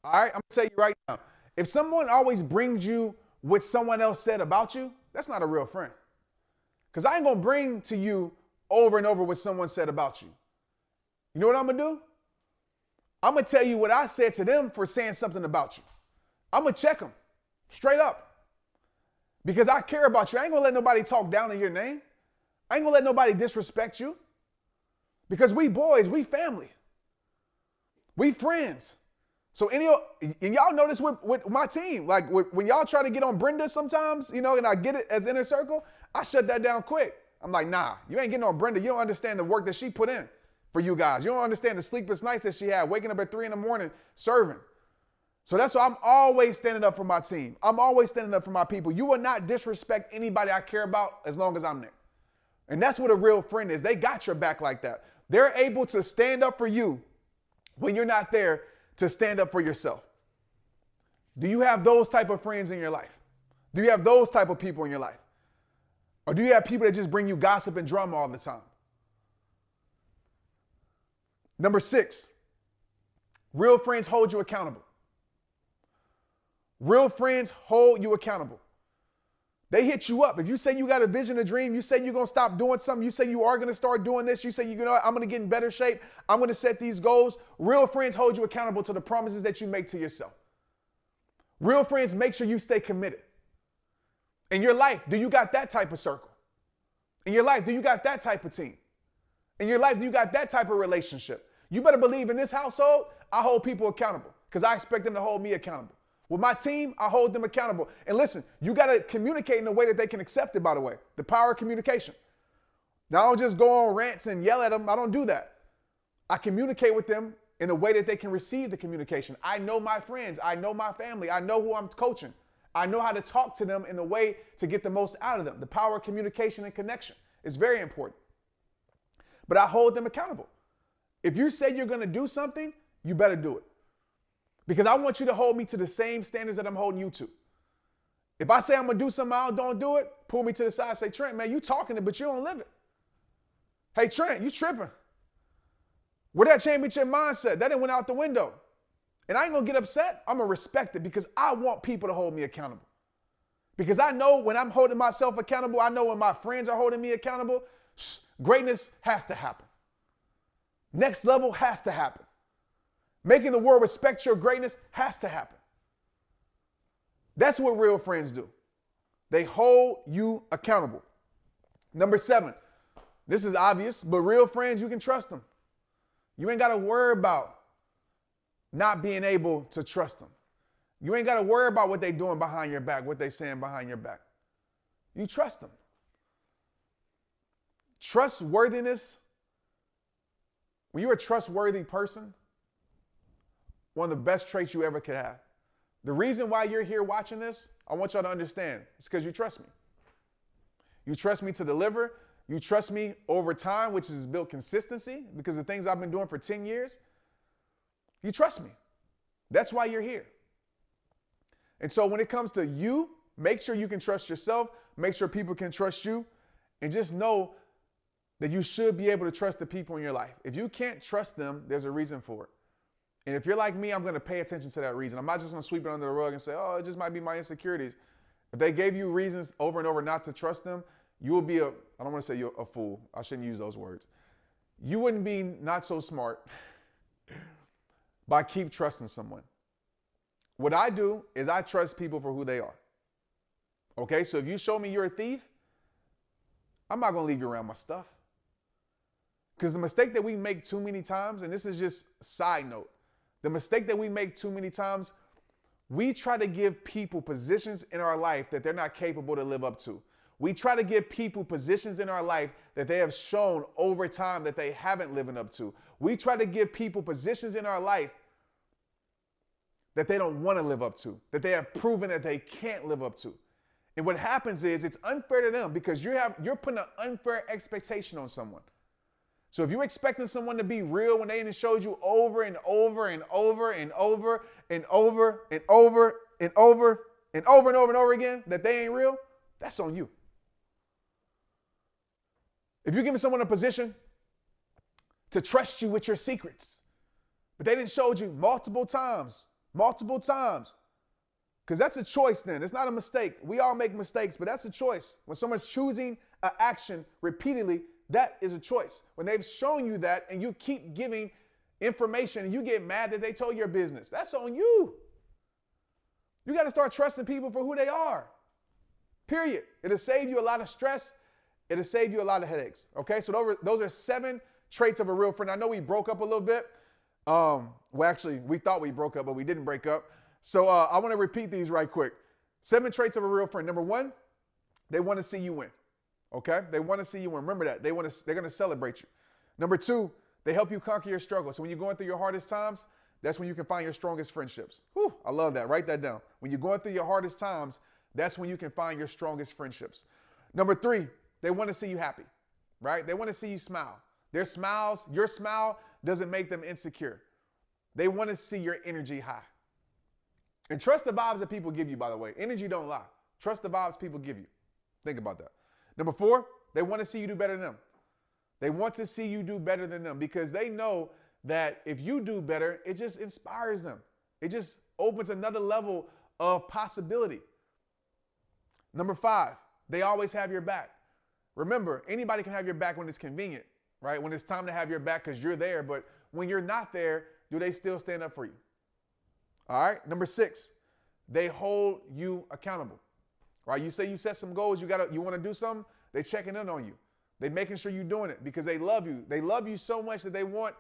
[SPEAKER 1] All right, I'm gonna tell you right now. If someone always brings you what someone else said about you, that's not a real friend. Because I ain't gonna bring to you over and over what someone said about you. You know what I'm gonna do? I'm gonna tell you what I said to them for saying something about you. I'm gonna check them straight up. Because I care about you. I ain't gonna let nobody talk down in your name. I ain't gonna let nobody disrespect you. Because we boys, we family. We friends. So and y'all know this with my team. Like when y'all try to get on Brenda sometimes, and I get it as inner circle, I shut that down quick. I'm like, nah, you ain't getting on Brenda. You don't understand the work that she put in for you guys. You don't understand the sleepless nights that she had, waking up at 3 a.m. serving. So that's why I'm always standing up for my team. I'm always standing up for my people. You will not disrespect anybody I care about as long as I'm there. And that's what a real friend is. They got your back like that. They're able to stand up for you when you're not there to stand up for yourself. Do you have those type of friends in your life? Do you have those type of people in your life? Or do you have people that just bring you gossip and drama all the time? Number 6, real friends hold you accountable. Real friends hold you accountable. They hit you up. If you say you got a vision, a dream, you say you're going to stop doing something, you say you are going to start doing this, you say, I'm going to get in better shape, I'm going to set these goals. Real friends hold you accountable to the promises that you make to yourself. Real friends make sure you stay committed. In your life, do you got that type of circle? In your life, do you got that type of team? In your life, do you got that type of relationship? You better believe in this household, I hold people accountable because I expect them to hold me accountable. With my team, I hold them accountable. And listen, you got to communicate in a way that they can accept it, by the way. The power of communication. Now, I don't just go on rants and yell at them. I don't do that. I communicate with them in a way that they can receive the communication. I know my friends. I know my family. I know who I'm coaching. I know how to talk to them in a way to get the most out of them. The power of communication and connection is very important. But I hold them accountable. If you say you're going to do something, you better do it. Because I want you to hold me to the same standards that I'm holding you to. If I say I'm going to do something, I don't do it, pull me to the side and say, Trent, man, you talking it, but you don't live it. Hey, Trent, you tripping. Where that championship mindset, that didn't went out the window. And I ain't going to get upset. I'm going to respect it because I want people to hold me accountable. Because I know when I'm holding myself accountable, I know when my friends are holding me accountable, greatness has to happen. Next level has to happen. Making the world respect your greatness has to happen. That's what real friends do. They hold you accountable. Number 7, this is obvious, but real friends, you can trust them. You ain't got to worry about not being able to trust them. You ain't got to worry about what they're doing behind your back, what they're saying behind your back. You trust them. Trustworthiness, when you're a trustworthy person, one of the best traits you ever could have. The reason why you're here watching this, I want y'all to understand, it's because you trust me. You trust me to deliver. You trust me over time, which has built consistency because of things I've been doing for 10 years. You trust me. That's why you're here. And so when it comes to you, make sure you can trust yourself. Make sure people can trust you. And just know that you should be able to trust the people in your life. If you can't trust them, there's a reason for it. And if you're like me, I'm going to pay attention to that reason. I'm not just going to sweep it under the rug and say, oh, it just might be my insecurities. If they gave you reasons over and over not to trust them, you will be I don't want to say you're a fool. I shouldn't use those words. You wouldn't be not so smart by keep trusting someone. What I do is I trust people for who they are. Okay, so if you show me you're a thief, I'm not going to leave you around my stuff. Because the mistake that we make too many times, and this is just a side note, the mistake that we make too many times, we try to give people positions in our life that they're not capable to live up to. We try to give people positions in our life that they have shown over time that they haven't lived up to. We try to give people positions in our life that they don't want to live up to, that they have proven that they can't live up to. And what happens is it's unfair to them because you're putting an unfair expectation on someone. So if you're expecting someone to be real when they showed you over and over and over and over and over and over and over and over and over and over again that they ain't real, that's on you. If you're giving someone a position to trust you with your secrets, but they didn't show you multiple times, because that's a choice then. It's not a mistake. We all make mistakes, but that's a choice. When someone's choosing an action repeatedly, that is a choice. When they've shown you that and you keep giving information and you get mad that they told your business, that's on you. You got to start trusting people for who they are. Period. It'll save you a lot of stress. It'll save you a lot of headaches. Okay, so those are 7 traits of a real friend. I know we broke up a little bit. Well, actually, we thought we broke up, but we didn't break up. So I want to repeat these right quick. 7 traits of a real friend. Number 1, they want to see you win. Okay, they want to see you win. Remember that. They're going to celebrate you. Number 2, they help you conquer your struggle. So when you're going through your hardest times, that's when you can find your strongest friendships. Whew, I love that. Write that down. When you're going through your hardest times, that's when you can find your strongest friendships. Number 3, they want to see you happy, right? They want to see you smile. Their smiles, your smile doesn't make them insecure. They want to see your energy high. And trust the vibes that people give you, by the way. Energy don't lie. Trust the vibes people give you. Think about that. Number 4, they want to see you do better than them. They want to see you do better than them because they know that if you do better, it just inspires them. It just opens another level of possibility. Number 5, they always have your back. Remember, anybody can have your back when it's convenient, right? When it's time to have your back because you're there. But when you're not there, do they still stand up for you? All right. Number 6, they hold you accountable, right? You say you set some goals, you want to do something, they checking in on you. They making sure you're doing it because they love you. They love you so much that they want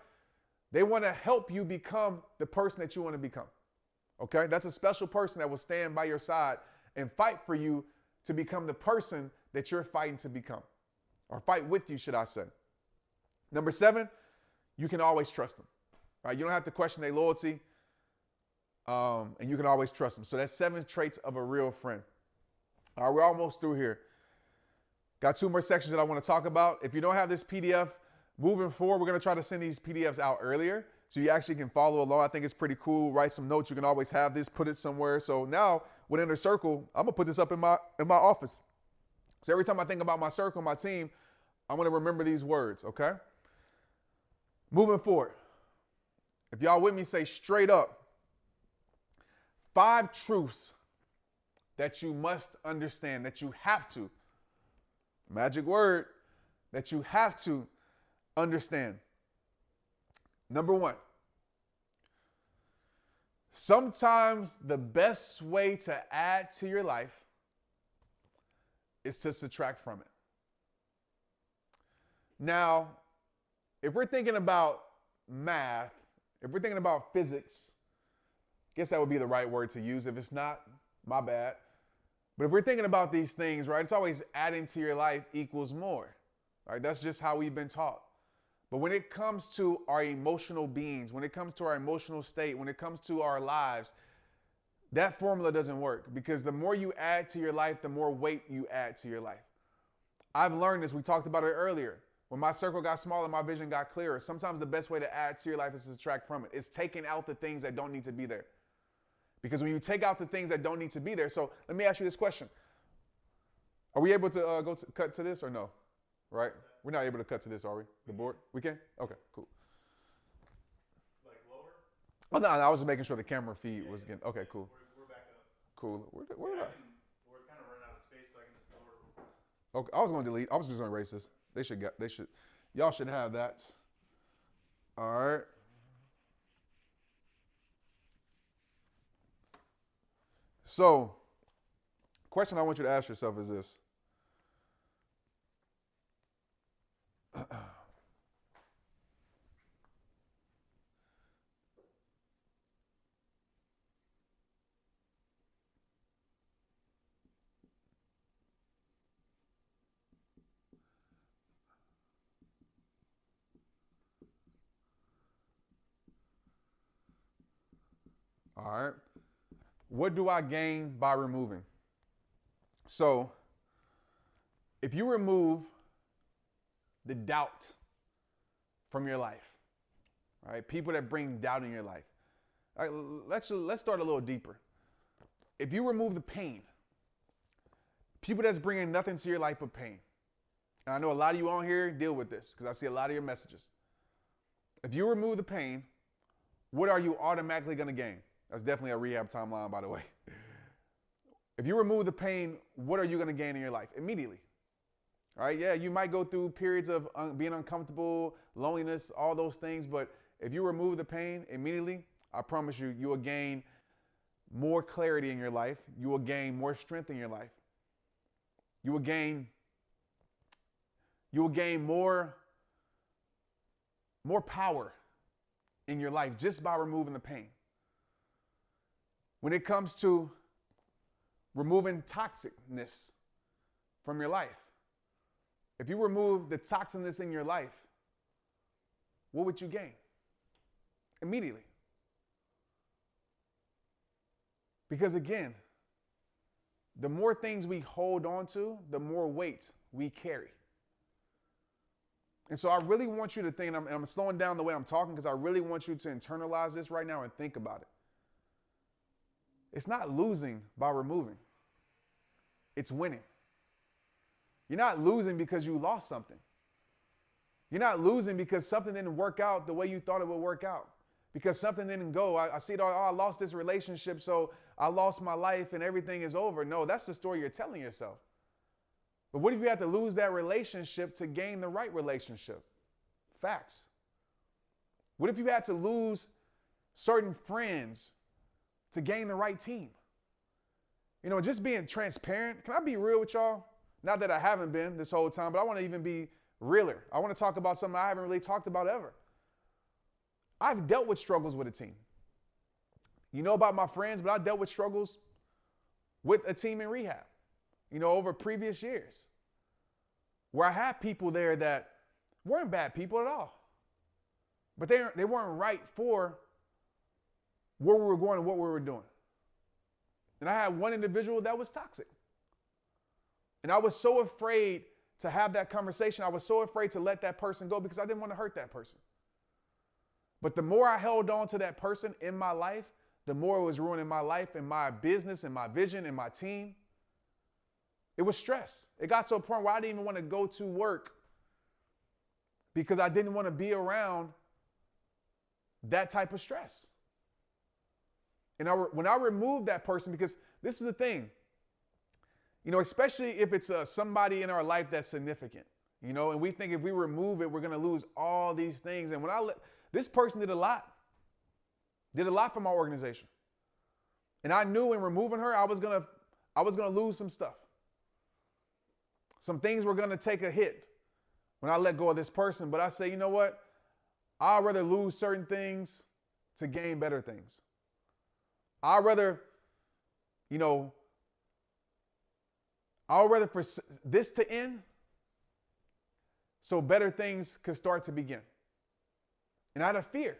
[SPEAKER 1] to help you become the person that you want to become. Okay. That's a special person that will stand by your side and fight for you to become the person that you're fighting to become, or fight with you, should I say. Number 7, you can always trust them, right? You don't have to question their loyalty, and you can always trust them. So that's 7 traits of a real friend. All right, we're almost through here. Got 2 more sections that I want to talk about. If you don't have this PDF, moving forward, we're going to try to send these PDFs out earlier so you actually can follow along. I think it's pretty cool. Write some notes. You can always have this, put it somewhere. So now with Inner Circle, I'm going to put this up in my office. So every time I think about my circle, my team, I'm going to remember these words, okay? Moving forward. If y'all with me, say straight up. 5 truths that you must understand, that you have to. Magic word, that you have to understand. Number 1. Sometimes the best way to add to your life is to subtract from it. Now, if we're thinking about math, if we're thinking about physics, I guess that would be the right word to use. If it's not, my bad. But if we're thinking about these things, right, it's always adding to your life equals more. Right? That's just how we've been taught. But when it comes to our emotional beings, when it comes to our emotional state, when it comes to our lives, that formula doesn't work because the more you add to your life, the more weight you add to your life. I've learned this. We talked about it earlier. When my circle got smaller, my vision got clearer. Sometimes the best way to add to your life is to subtract from it. It's taking out the things that don't need to be there. Because when you take out the things that don't need to be there, so let me ask you this question. Are we able to cut to this or no? Right? We're not able to cut to this, are we? The board? We can? Okay, cool.
[SPEAKER 2] Like lower?
[SPEAKER 1] Oh, no, I was just making sure the camera feed was getting, okay, cool.
[SPEAKER 2] We're back up.
[SPEAKER 1] Cool. Where
[SPEAKER 2] We're kind of running out of space, so I can just lower.
[SPEAKER 1] Okay, I was going to delete. I was just going to erase this. Y'all should have that. All right. So, question I want you to ask yourself is this. All right. What do I gain by removing? So, if you remove the doubt from your life, all right, people that bring doubt in your life, all right, let's start a little deeper. If you remove the pain, people that's bringing nothing to your life but pain, and I know a lot of you on here deal with this because I see a lot of your messages. If you remove the pain, what are you automatically going to gain? That's definitely a rehab timeline, by the way. If you remove the pain, what are you going to gain in your life? Immediately. All right, yeah, you might go through periods of being uncomfortable, loneliness, all those things, but if you remove the pain immediately, I promise you, you will gain more clarity in your life. You will gain more strength in your life. You will gain more power in your life just by removing the pain. When it comes to removing toxicness from your life, if you remove the toxicness in your life, what would you gain? Immediately. Because again, the more things we hold on to, the more weight we carry. And so I really want you to think, and I'm slowing down the way I'm talking because I really want you to internalize this right now and think about it. It's not losing by removing. It's winning. You're not losing because you lost something. You're not losing because something didn't work out the way you thought it would work out. Because something didn't go. I see it all, I lost this relationship, so I lost my life and everything is over. No, that's the story you're telling yourself. But what if you had to lose that relationship to gain the right relationship? Facts. What if you had to lose certain friends to gain the right team? You know, just being transparent. Can I be real with y'all? Not that I haven't been this whole time, but I want to even be realer. I want to talk about something I haven't really talked about ever. I've dealt with struggles with a team. You know about my friends, but I dealt with struggles with a team in rehab, you know, over previous years, where I had people there that weren't bad people at all, but they weren't right for where we were going and what we were doing. And I had one individual that was toxic. And I was so afraid to have that conversation. I was so afraid to let that person go because I didn't want to hurt that person. But the more I held on to that person in my life, the more it was ruining my life and my business and my vision and my team. It was stress. It got to a point where I didn't even want to go to work because I didn't want to be around that type of stress. And when I removed that person, because this is the thing, you know, especially if it's somebody in our life that's significant, you know, and we think if we remove it, we're going to lose all these things. And this person did a lot for my organization. And I knew in removing her, I was going to lose some stuff. Some things were going to take a hit when I let go of this person. But I say, you know what? I'd rather lose certain things to gain better things. I'd rather, you know, for this to end so better things could start to begin. And I had a fear.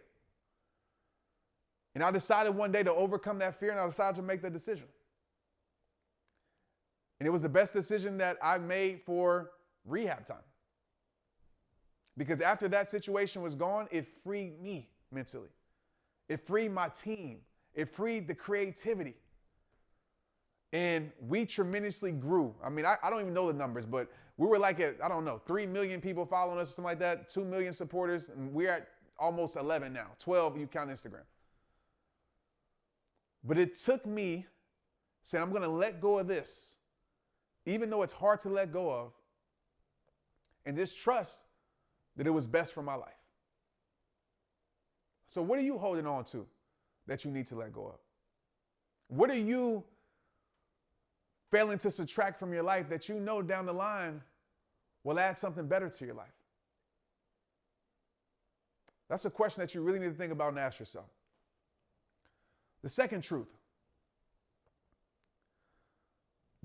[SPEAKER 1] And I decided one day to overcome that fear, and I decided to make the decision. And it was the best decision that I made for rehab time. Because after that situation was gone, it freed me mentally. It freed my team. It freed the creativity. And we tremendously grew. I mean, I don't even know the numbers, but we were like at, I don't know, 3 million people following us or something like that, 2 million supporters, and we're at almost 11 now, 12 you count Instagram. But it took me saying, I'm going to let go of this, even though it's hard to let go of, and just trust that it was best for my life. So what are you holding on to that you need to let go of? What are you failing to subtract from your life that you know down the line will add something better to your life? That's a question that you really need to think about and ask yourself. The second truth.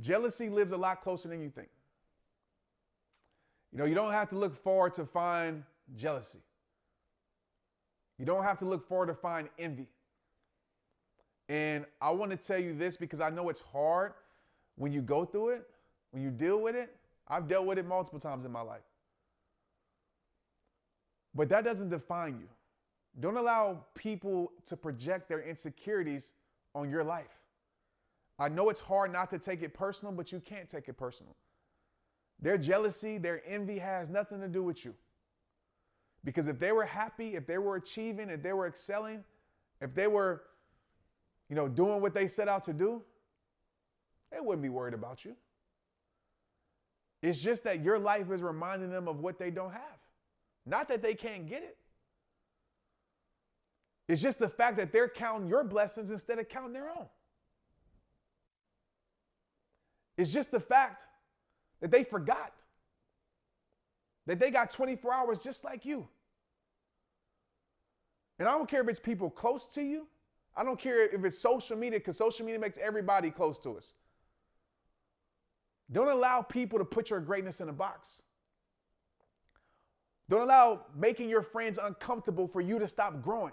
[SPEAKER 1] Jealousy lives a lot closer than you think. You know, you don't have to look far to find jealousy. You don't have to look far to find envy. And I want to tell you this because I know it's hard when you go through it, when you deal with it. I've dealt with it multiple times in my life. But that doesn't define you. Don't allow people to project their insecurities on your life. I know it's hard not to take it personal, but you can't take it personal. Their jealousy, their envy has nothing to do with you. Because if they were happy, if they were achieving, if they were excelling, if they were, doing what they set out to do, they wouldn't be worried about you. It's just that your life is reminding them of what they don't have. Not that they can't get it. It's just the fact that they're counting your blessings instead of counting their own. It's just the fact that they forgot that they got 24 hours just like you. And I don't care if it's people close to you. I don't care if it's social media, because social media makes everybody close to us. Don't allow people to put your greatness in a box. Don't allow making your friends uncomfortable for you to stop growing.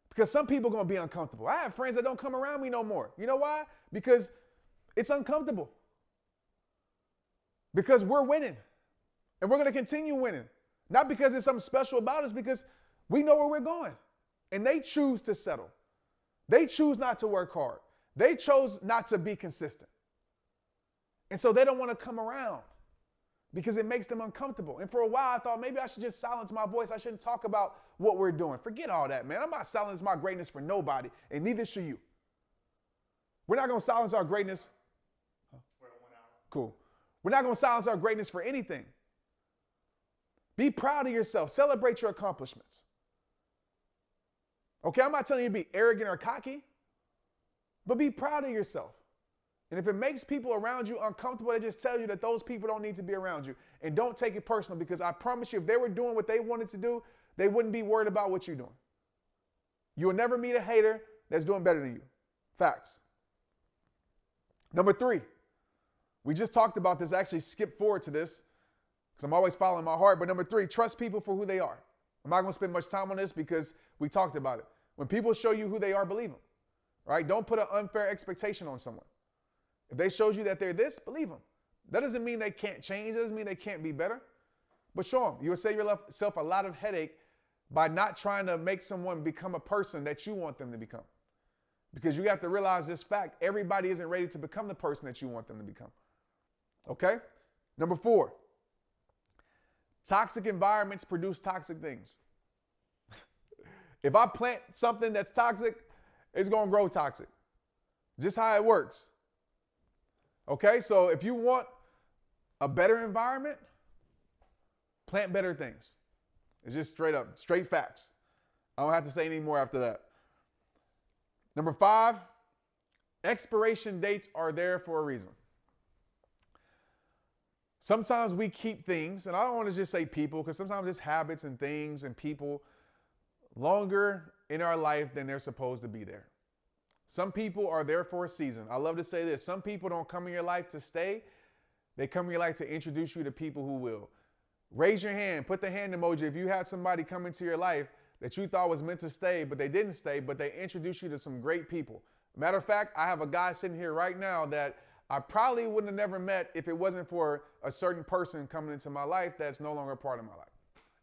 [SPEAKER 1] Because some people are going to be uncomfortable. I have friends that don't come around me no more. You know why? Because it's uncomfortable. Because we're winning. And we're going to continue winning. Not because there's something special about us, because we know where we're going. And they choose to settle. They choose not to work hard. They chose not to be consistent. And so they don't want to come around because it makes them uncomfortable. And for a while, I thought maybe I should just silence my voice. I shouldn't talk about what we're doing. Forget all that, man. I'm not silencing my greatness for nobody, and neither should you. We're not going to silence our greatness.
[SPEAKER 2] We're at 1 hour.
[SPEAKER 1] Cool. We're not going to silence our greatness for anything. Be proud of yourself. Celebrate your accomplishments. Okay, I'm not telling you to be arrogant or cocky, but be proud of yourself. And if it makes people around you uncomfortable, they just tell you that those people don't need to be around you. And don't take it personal, because I promise you, if they were doing what they wanted to do, they wouldn't be worried about what you're doing. You will never meet a hater that's doing better than you. Facts. Number 3. We just talked about this. I actually skipped forward to this because I'm always following my heart. But number 3, trust people for who they are. I'm not going to spend much time on this because we talked about it. When people show you who they are, believe them. Right? Don't put an unfair expectation on someone. If they showed you that they're this, believe them. That doesn't mean they can't change. It doesn't mean they can't be better. But show them. You will save yourself a lot of headache by not trying to make someone become a person that you want them to become. Because you have to realize this fact. Everybody isn't ready to become the person that you want them to become. Okay? Number 4. Toxic environments produce toxic things. If I plant something that's toxic, it's going to grow toxic. Just how it works. Okay, so if you want a better environment, plant better things. It's just straight up, straight facts. I don't have to say any more after that. Number 5, expiration dates are there for a reason. Sometimes we keep things, and I don't want to just say people, because sometimes it's habits and things and people longer in our life than they're supposed to be there. Some people are there for a season. I love to say this. Some people don't come in your life to stay. They come in your life to introduce you to people who will. Raise your hand. Put the hand emoji if you had somebody come into your life that you thought was meant to stay, but they didn't stay, but they introduced you to some great people. Matter of fact, I have a guy sitting here right now that I probably wouldn't have never met if it wasn't for a certain person coming into my life that's no longer a part of my life.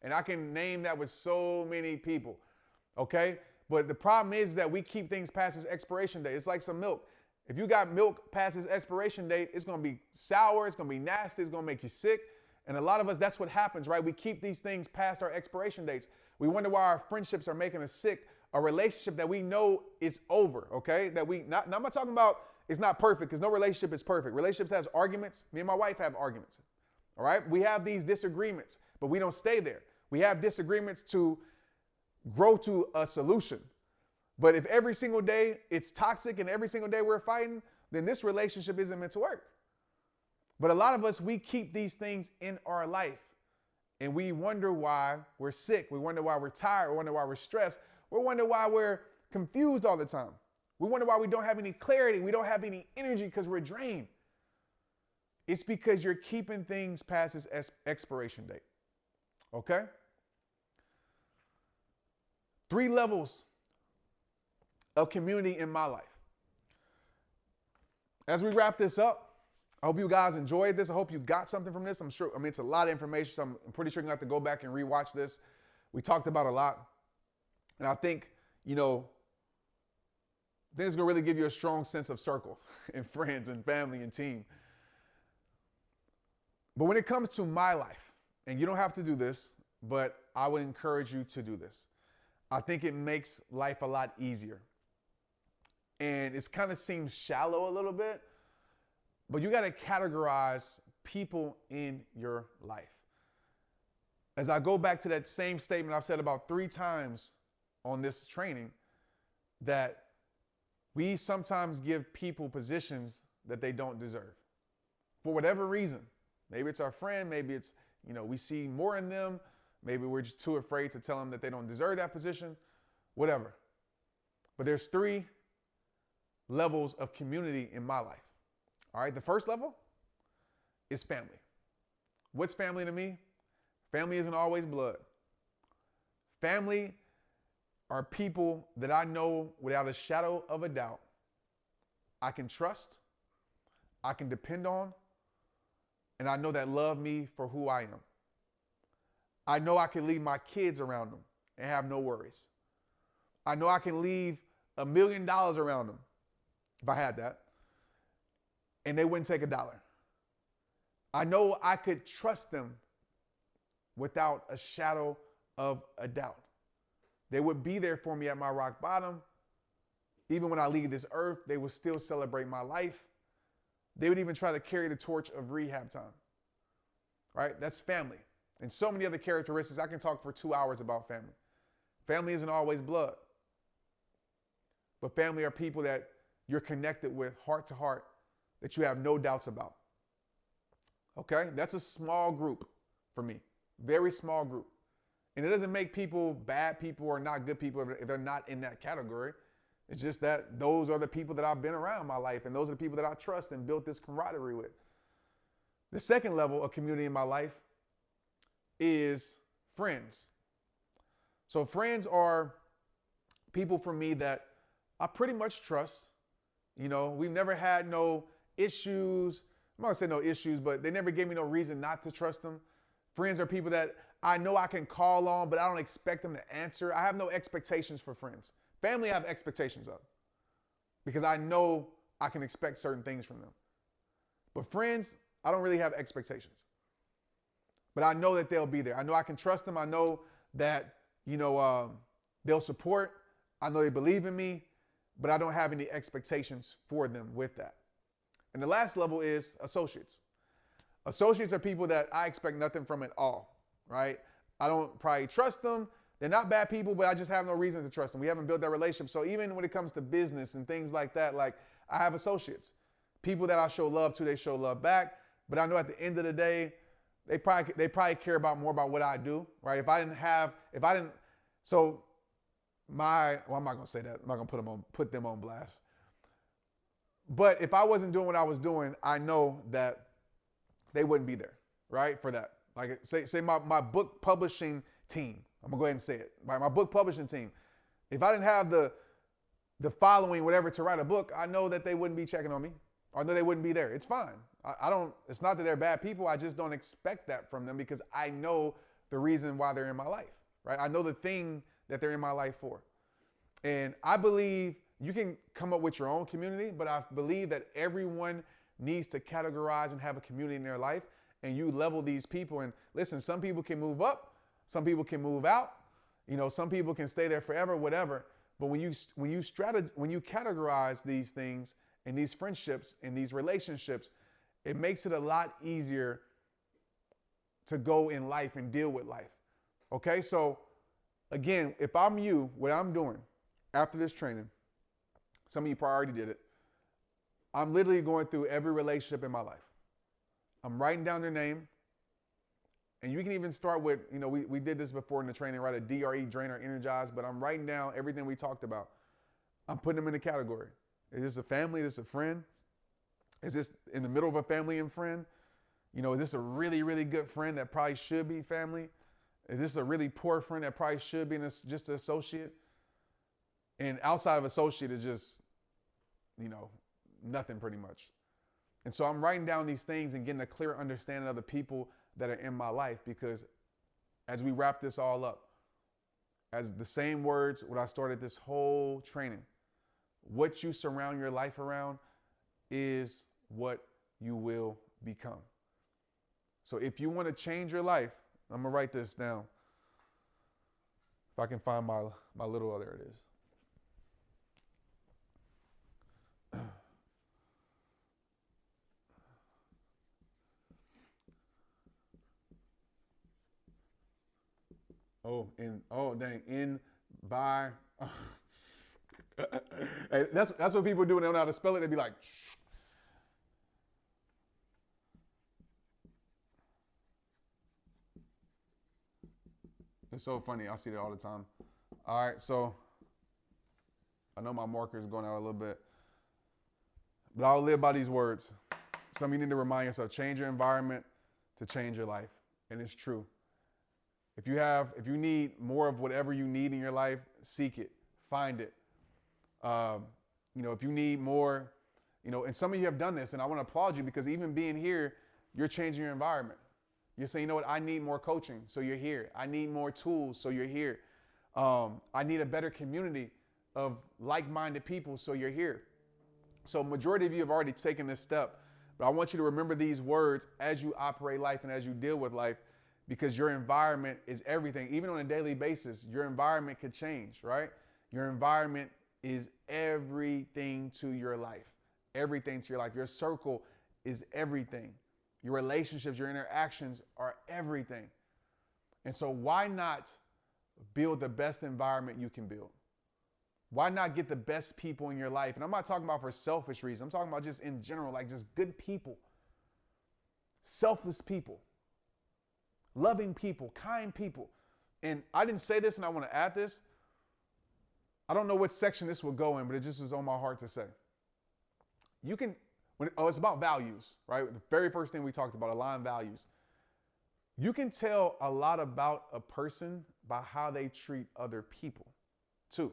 [SPEAKER 1] And I can name that with so many people, okay? But the problem is that we keep things past its expiration date. It's like some milk. If you got milk past its expiration date, it's going to be sour, it's going to be nasty, it's going to make you sick. And a lot of us, that's what happens, right? We keep these things past our expiration dates. We wonder why our friendships are making us sick. A relationship that we know is over, okay? That we, not, now I'm not talking about it's not perfect, because no relationship is perfect. Relationships have arguments. Me and my wife have arguments, all right? We have these disagreements, but we don't stay there. We have disagreements to grow to a solution. But if every single day it's toxic and every single day we're fighting, then this relationship isn't meant to work. But a lot of us, we keep these things in our life and we wonder why we're sick. We wonder why we're tired. We wonder why we're stressed. We wonder why we're confused all the time. We wonder why we don't have any clarity. We don't have any energy because we're drained. It's because you're keeping things past its expiration date. Okay? 3 levels of community in my life. As we wrap this up, I hope you guys enjoyed this. I hope you got something from this. I'm sure, it's a lot of information, so I'm pretty sure you're going to have to go back and rewatch this. We talked about a lot. And I think, this is going to really give you a strong sense of circle and friends and family and team. But when it comes to my life, and you don't have to do this, but I would encourage you to do this. I think it makes life a lot easier. And it kind of seems shallow a little bit, but you got to categorize people in your life. As I go back to that same statement I've said about 3 times on this training, that we sometimes give people positions that they don't deserve for whatever reason. Maybe it's our friend, maybe it's, we see more in them, maybe we're just too afraid to tell them that they don't deserve that position, whatever. But there's 3 levels of community in my life. All right, the first level is family. What's family to me? Family isn't always blood. Family are people that I know without a shadow of a doubt I can trust, I can depend on, and I know that love me for who I am. I know I can leave my kids around them and have no worries. I know I can leave $1 million around them if I had that, and they wouldn't take a dollar. I know I could trust them without a shadow of a doubt. They would be there for me at my rock bottom. Even when I leave this earth, they would still celebrate my life. They would even try to carry the torch of rehab time. Right? That's family. And so many other characteristics. I can talk for 2 hours about family. Family isn't always blood. But family are people that you're connected with heart to heart, that you have no doubts about. Okay? That's a small group for me. Very small group. And it doesn't make people bad people or not good people if they're not in that category. It's just that those are the people that I've been around in my life, and those are the people that I trust and built this camaraderie with. The second level of community in my life is friends. So friends are people for me that I pretty much trust. We've never had no issues. I'm not gonna say no issues, but they never gave me no reason not to trust them. Friends are people that I know I can call on, but I don't expect them to answer. I have no expectations for friends. Family, I have expectations of, because I know I can expect certain things from them. But friends, I don't really have expectations. But I know that they'll be there. I know I can trust them. I know that, they'll support. I know they believe in me, but I don't have any expectations for them with that. And the last level is associates. Associates are people that I expect nothing from at all, right? I don't probably trust them. They're not bad people, but I just have no reason to trust them. We haven't built that relationship. So even when it comes to business and things like that, like I have associates, people that I show love to, they show love back. But I know at the end of the day, they probably care about more about what I do, right? I'm not gonna say that. I'm not gonna put them on blast. But if I wasn't doing what I was doing, I know that they wouldn't be there, right? For that. Like say my book publishing team. I'm gonna go ahead and say it. Right? My book publishing team. If I didn't have the following, whatever, to write a book, I know that they wouldn't be checking on me. I know they wouldn't be there. It's fine. It's not that they're bad people. I just don't expect that from them because I know the reason why they're in my life, right? I know the thing that they're in my life for. And I believe you can come up with your own community, but I believe that everyone needs to categorize and have a community in their life, and you level these people. And listen, some people can move up, some people can move out, some people can stay there forever, whatever. But when you categorize these things and these friendships and these relationships, it makes it a lot easier to go in life and deal with life. Okay, so again, if I'm you, what I'm doing after this training, some of you probably already did it, I'm literally going through every relationship in my life. I'm writing down their name, and you can even start with, we did this before in the training, right? A DRE, drain or energize, but I'm writing down everything we talked about. I'm putting them in a category. Is this a family? Is this a friend? Is this in the middle of a family and friend? Is this a really, really good friend that probably should be family? Is this a really poor friend that probably should be just an associate? And outside of associate is just, nothing pretty much. And so I'm writing down these things and getting a clear understanding of the people that are in my life, because as we wrap this all up, as the same words when I started this whole training, what you surround your life around is what you will become. So if you want to change your life, I'm going to write this down. If I can find my little, there it is. By. Hey, that's what people do when they don't know how to spell it. They be like, shh. It's so funny. I see that all the time. All right, so I know my marker is going out a little bit, but I'll live by these words. Some of you need to remind yourself, change your environment to change your life. And it's true. If you need more of whatever you need in your life, seek it, find it. If you need more, and some of you have done this, and I want to applaud you, because even being here, you're changing your environment. You're saying, I need more coaching, so you're here. I need more tools, so you're here. I need a better community of like-minded people, so you're here. So majority of you have already taken this step, but I want you to remember these words as you operate life and as you deal with life, because your environment is everything. Even on a daily basis, your environment could change, right? Your environment is everything to your life. Everything to your life. Your circle is everything. Your relationships, your interactions are everything. And so why not build the best environment you can build? Why not get the best people in your life? And I'm not talking about for selfish reasons. I'm talking about just in general, like just good people, selfless people, loving people, kind people. And I didn't say this, and I want to add this. I don't know what section this will go in, but it just was on my heart to say. It's about values, right? The very first thing we talked about, align values. You can tell a lot about a person by how they treat other people, too.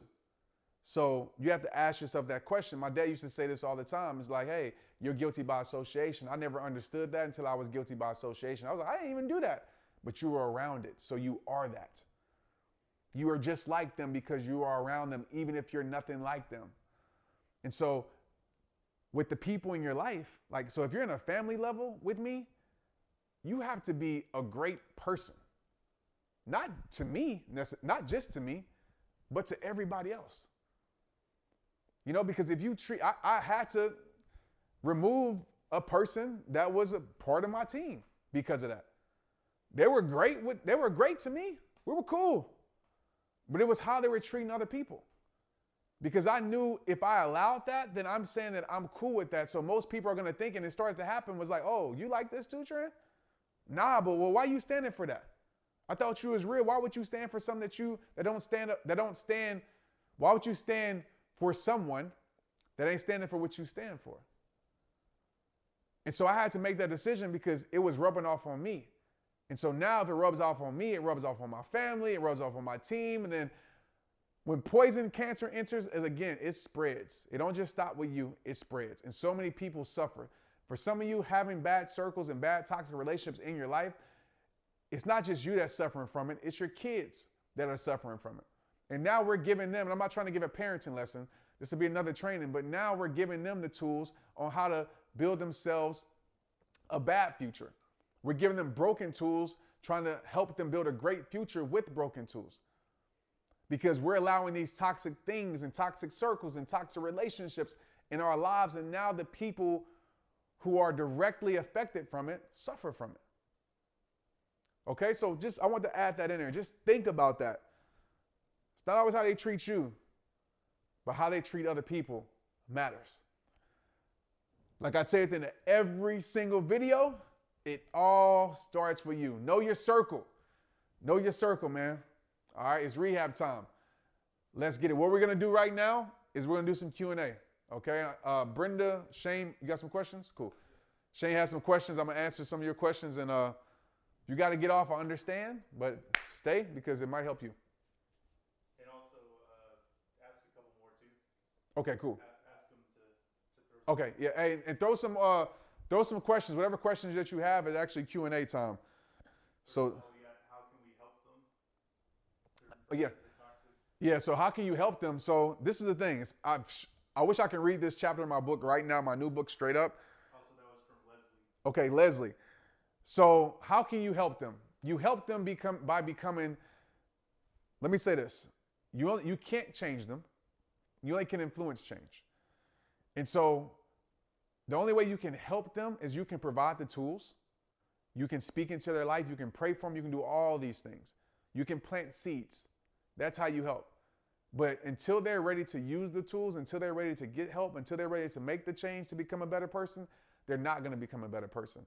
[SPEAKER 1] So you have to ask yourself that question. My dad used to say this all the time. It's like, hey, you're guilty by association. I never understood that until I was guilty by association. I was like, I didn't even do that. But you were around it, so you are that. You are just like them because you are around them, even if you're nothing like them. And so with the people in your life, so if you're in a family level with me, you have to be a great person. Not to me, not just to me, but to everybody else. Because if you I had to remove a person that was a part of my team because of that. They were great to me. We were cool. But it was how they were treating other people. Because I knew if I allowed that, then I'm saying that I'm cool with that. So most people are going to think, and it started to happen, was like, oh, you like this too, Trent? Nah, but why are you standing for that? I thought you was real. Why would you stand for something that don't stand? Why would you stand for someone that ain't standing for what you stand for? And so I had to make that decision because it was rubbing off on me. And so now if it rubs off on me, it rubs off on my family, it rubs off on my team. And then when poison cancer enters, again, it spreads. It don't just stop with you, it spreads. And so many people suffer. For some of you, having bad circles and bad toxic relationships in your life, it's not just you that's suffering from it, it's your kids that are suffering from it. And now we're giving them, and I'm not trying to give a parenting lesson, this will be another training, but now we're giving them the tools on how to build themselves a bad future. We're giving them broken tools, trying to help them build a great future with broken tools. Because we're allowing these toxic things and toxic circles and toxic relationships in our lives, and now the people who are directly affected from it suffer from it. Okay, so I want to add that in there. Just think about that. It's not always how they treat you, but how they treat other people matters. Like I say at the end of every single video, it all starts with you. Know your circle. Know your circle, man. All right, it's rehab time. Let's get it. What we're going to do right now is we're going to do some Q&A. Okay, Brenda, Shane, you got some questions? Cool. Shane has some questions. I'm going to answer some of your questions. And you got to get off, I understand, but stay because it might help you.
[SPEAKER 2] And also ask a couple more too.
[SPEAKER 1] Okay, cool.
[SPEAKER 2] Ask them to throw some.
[SPEAKER 1] Okay, yeah, hey, and throw some questions. Whatever questions that you have is actually Q&A time. So,
[SPEAKER 2] How can we help them?
[SPEAKER 1] yeah. Yeah, so how can you help them? So this is the thing. I wish I could read this chapter in my book right now, my new book, straight up.
[SPEAKER 2] Also, that was from Leslie.
[SPEAKER 1] Okay, Leslie. So how can you help them? You help them by becoming, let me say this. You can't change them. You only can influence change. And so the only way you can help them is you can provide the tools. You can speak into their life. You can pray for them. You can do all these things. You can plant seeds. That's how you help. But until they're ready to use the tools, until they're ready to get help, until they're ready to make the change to become a better person, they're not going to become a better person.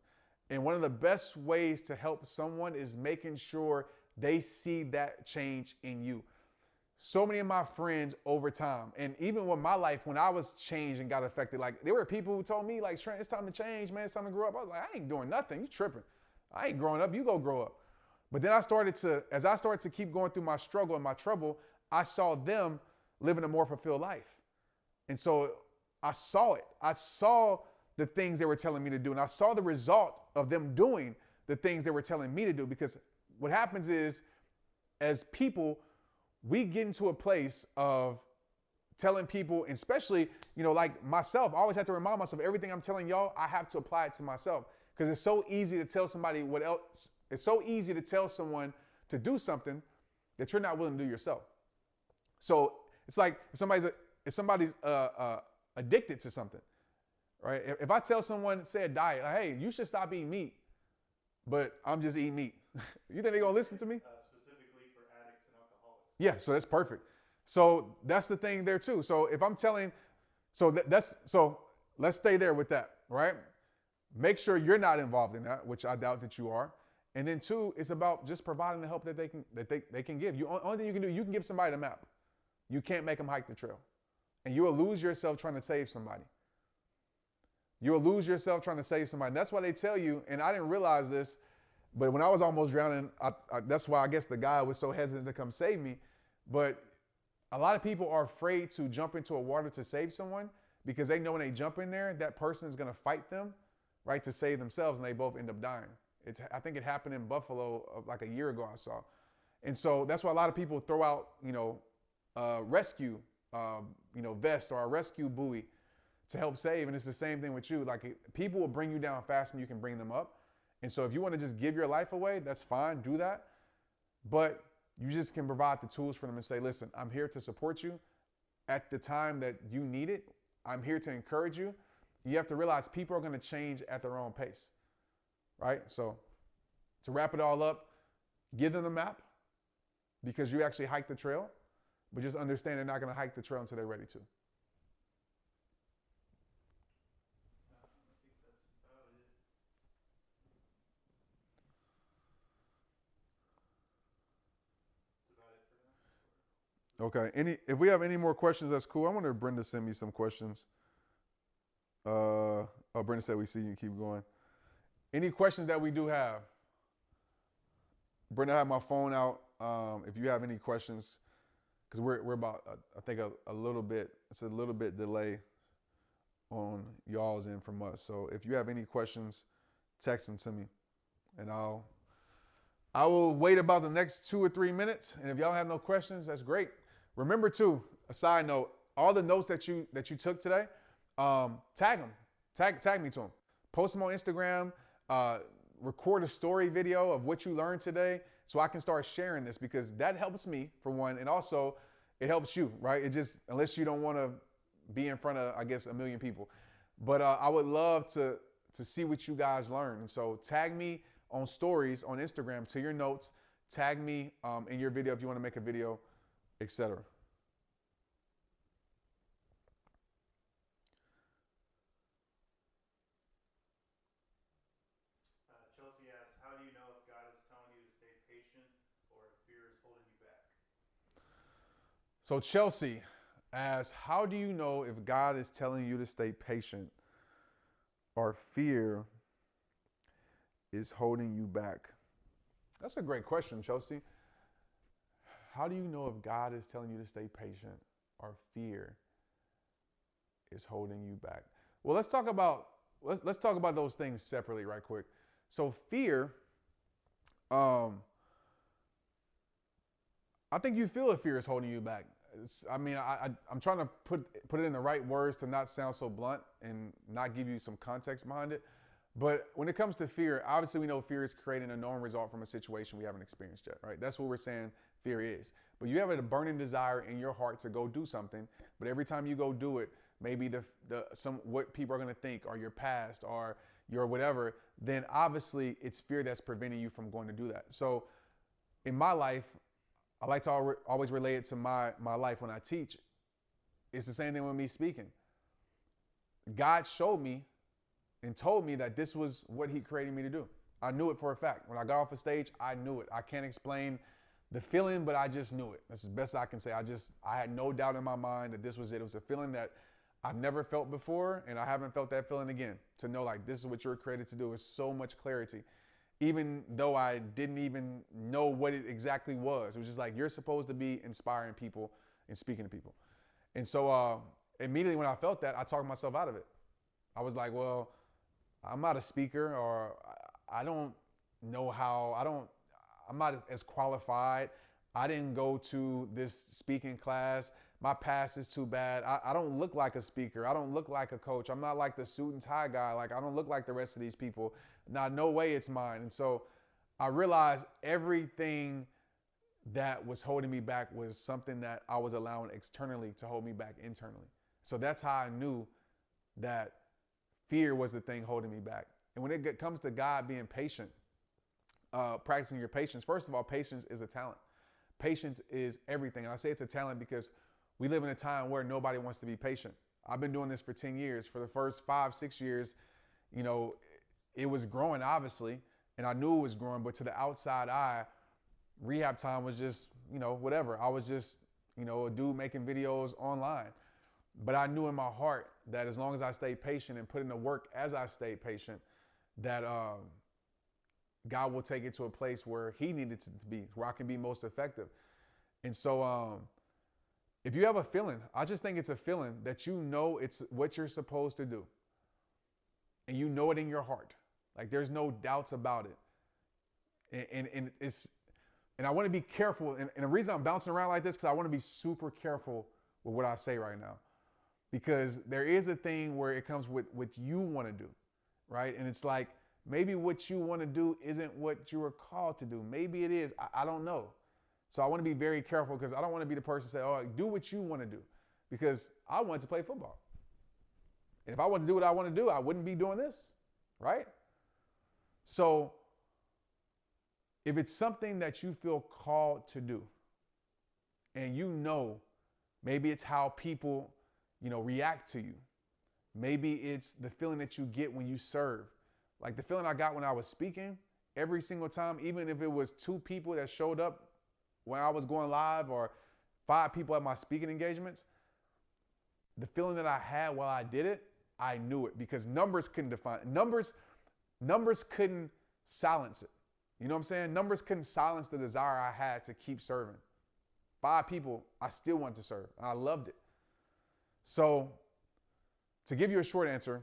[SPEAKER 1] And one of the best ways to help someone is making sure they see that change in you. So many of my friends over time, and even with my life, when I was changed and got affected, like there were people who told me like, Trent, it's time to change, man. It's time to grow up. I was like, I ain't doing nothing. You tripping. I ain't growing up. You go grow up. But then as I started to keep going through my struggle and my trouble, I saw them living a more fulfilled life. And so I saw it. I saw the things they were telling me to do. And I saw the result of them doing the things they were telling me to do. Because what happens is, as people, we get into a place of telling people, especially, like myself, I always have to remind myself, everything I'm telling y'all, I have to apply it to myself. Because it's so easy to tell somebody what else. It's so easy to tell someone to do something that you're not willing to do yourself. So it's like if somebody's addicted to something, right? If I tell someone, say a diet, like, hey, you should stop eating meat, but I'm just eating meat. You think they're gonna listen to me?
[SPEAKER 2] Specifically for addicts and alcoholics.
[SPEAKER 1] Yeah, so that's perfect. So that's the thing there too. So if I'm telling, so let's stay there with that, right? Make sure you're not involved in that, which I doubt that you are. And then two, it's about just providing the help that they can give. Only thing you can do, you can give somebody the map. You can't make them hike the trail. And you will lose yourself trying to save somebody. You will lose yourself trying to save somebody. And that's why they tell you, and I didn't realize this, but when I was almost drowning, that's why I guess the guy was so hesitant to come save me. But a lot of people are afraid to jump into a water to save someone because they know when they jump in there, that person is going to fight them, right, to save themselves, and they both end up dying. I think it happened in Buffalo like a year ago I saw. And so that's why a lot of people throw out, rescue, vest or a rescue buoy to help save. And it's the same thing with you. Like people will bring you down faster than you can bring them up. And so if you want to just give your life away, that's fine, do that. But you just can provide the tools for them and say, listen, I'm here to support you at the time that you need it. I'm here to encourage you. You have to realize people are going to change at their own pace. Right? So to wrap it all up, give them the map because you actually hike the trail, but just understand they're not going to hike the trail until they're ready to. Okay. If we have any more questions, that's cool. I wonder if Brenda sent me some questions. Brenda said we see you. Keep going. Any questions that we do have? Brenda, I have my phone out. If you have any questions, because we're about, I think a little bit, it's a little bit delay on y'all's end from us. So if you have any questions, text them to me and I'll I will wait about the next 2 or 3 minutes, and if y'all have no questions, that's great. Remember too, a side note, all the notes that you took today, tag them, tag me to them, post them on Instagram, record a story video of what you learned today, so I can start sharing this, because that helps me for one, and also it helps you, right? It just, unless you don't want to be in front of, I guess, a million people, but I would love to see what you guys learn, and so tag me on stories on Instagram to your notes, tag me in your video if you want to make a video, etc.
[SPEAKER 2] Chelsea asks, how do you know if God is telling you to stay patient or if fear is holding you back?
[SPEAKER 1] So Chelsea asks, how do you know if God is telling you to stay patient or fear is holding you back? That's a great question, Chelsea. How do you know if God is telling you to stay patient or fear is holding you back? Well, let's talk about those things separately right quick. So fear, I think you feel if fear is holding you back. I'm trying to put it in the right words to not sound so blunt and not give you some context behind it. But when it comes to fear, obviously we know fear is creating a known result from a situation we haven't experienced yet, right? That's what we're saying fear is. But you have a burning desire in your heart to go do something, but every time you go do it, maybe what people are going to think, or your past, or your whatever, then obviously it's fear that's preventing you from going to do that. So in my life, I like to always relate it to my life when I teach. It's the same thing with me speaking. God showed me and told me that this was what he created me to do. I knew it for a fact. When I got off the stage, I knew it. I can't explain the feeling, but I just knew it. That's the best I can say. I had no doubt in my mind that this was it. It was a feeling that I've never felt before, and I haven't felt that feeling again. To know like this is what you're created to do is so much clarity. Even though I didn't even know what it exactly was. It was just like, you're supposed to be inspiring people and speaking to people. And so immediately when I felt that, I talked myself out of it. I was like, well, I'm not a speaker, or I don't know how, I'm not as qualified. I didn't go to this speaking class. My past is too bad. I don't look like a speaker. I don't look like a coach. I'm not like the suit and tie guy. Like, I don't look like the rest of these people. Now, no way it's mine. And so I realized everything that was holding me back was something that I was allowing externally to hold me back internally. So that's how I knew that fear was the thing holding me back. And when it comes to God being patient, practicing your patience, first of all, patience is a talent. Patience is everything. And I say it's a talent because we live in a time where nobody wants to be patient. I've been doing this for 10 years. For the first 5-6 years, it was growing, obviously, and I knew it was growing, but to the outside eye, rehab time was just, whatever. I was just, a dude making videos online. But I knew in my heart that as long as I stayed patient and put in the work as I stayed patient, that God will take it to a place where he needed to be, where I can be most effective. And so if you have a feeling, I just think it's a feeling that it's what you're supposed to do. And you know it in your heart. Like, there's no doubts about it. And I want to be careful. And the reason I'm bouncing around like this, because I want to be super careful with what I say right now. Because there is a thing where it comes with what you want to do, right? And it's like, maybe what you want to do isn't what you were called to do. Maybe it is. I don't know. So I want to be very careful, because I don't want to be the person to say, oh, do what you want to do. Because I want to play football. And if I want to do what I want to do, I wouldn't be doing this, right? So if it's something that you feel called to do, and maybe it's how people, react to you. Maybe it's the feeling that you get when you serve. Like the feeling I got when I was speaking, every single time, even if it was 2 people that showed up when I was going live, or 5 people at my speaking engagements, the feeling that I had while I did it, I knew it, because numbers couldn't define it. Numbers couldn't silence it. You know what I'm saying? Numbers couldn't silence the desire I had to keep serving. 5 people, I still wanted to serve. I loved it. So to give you a short answer,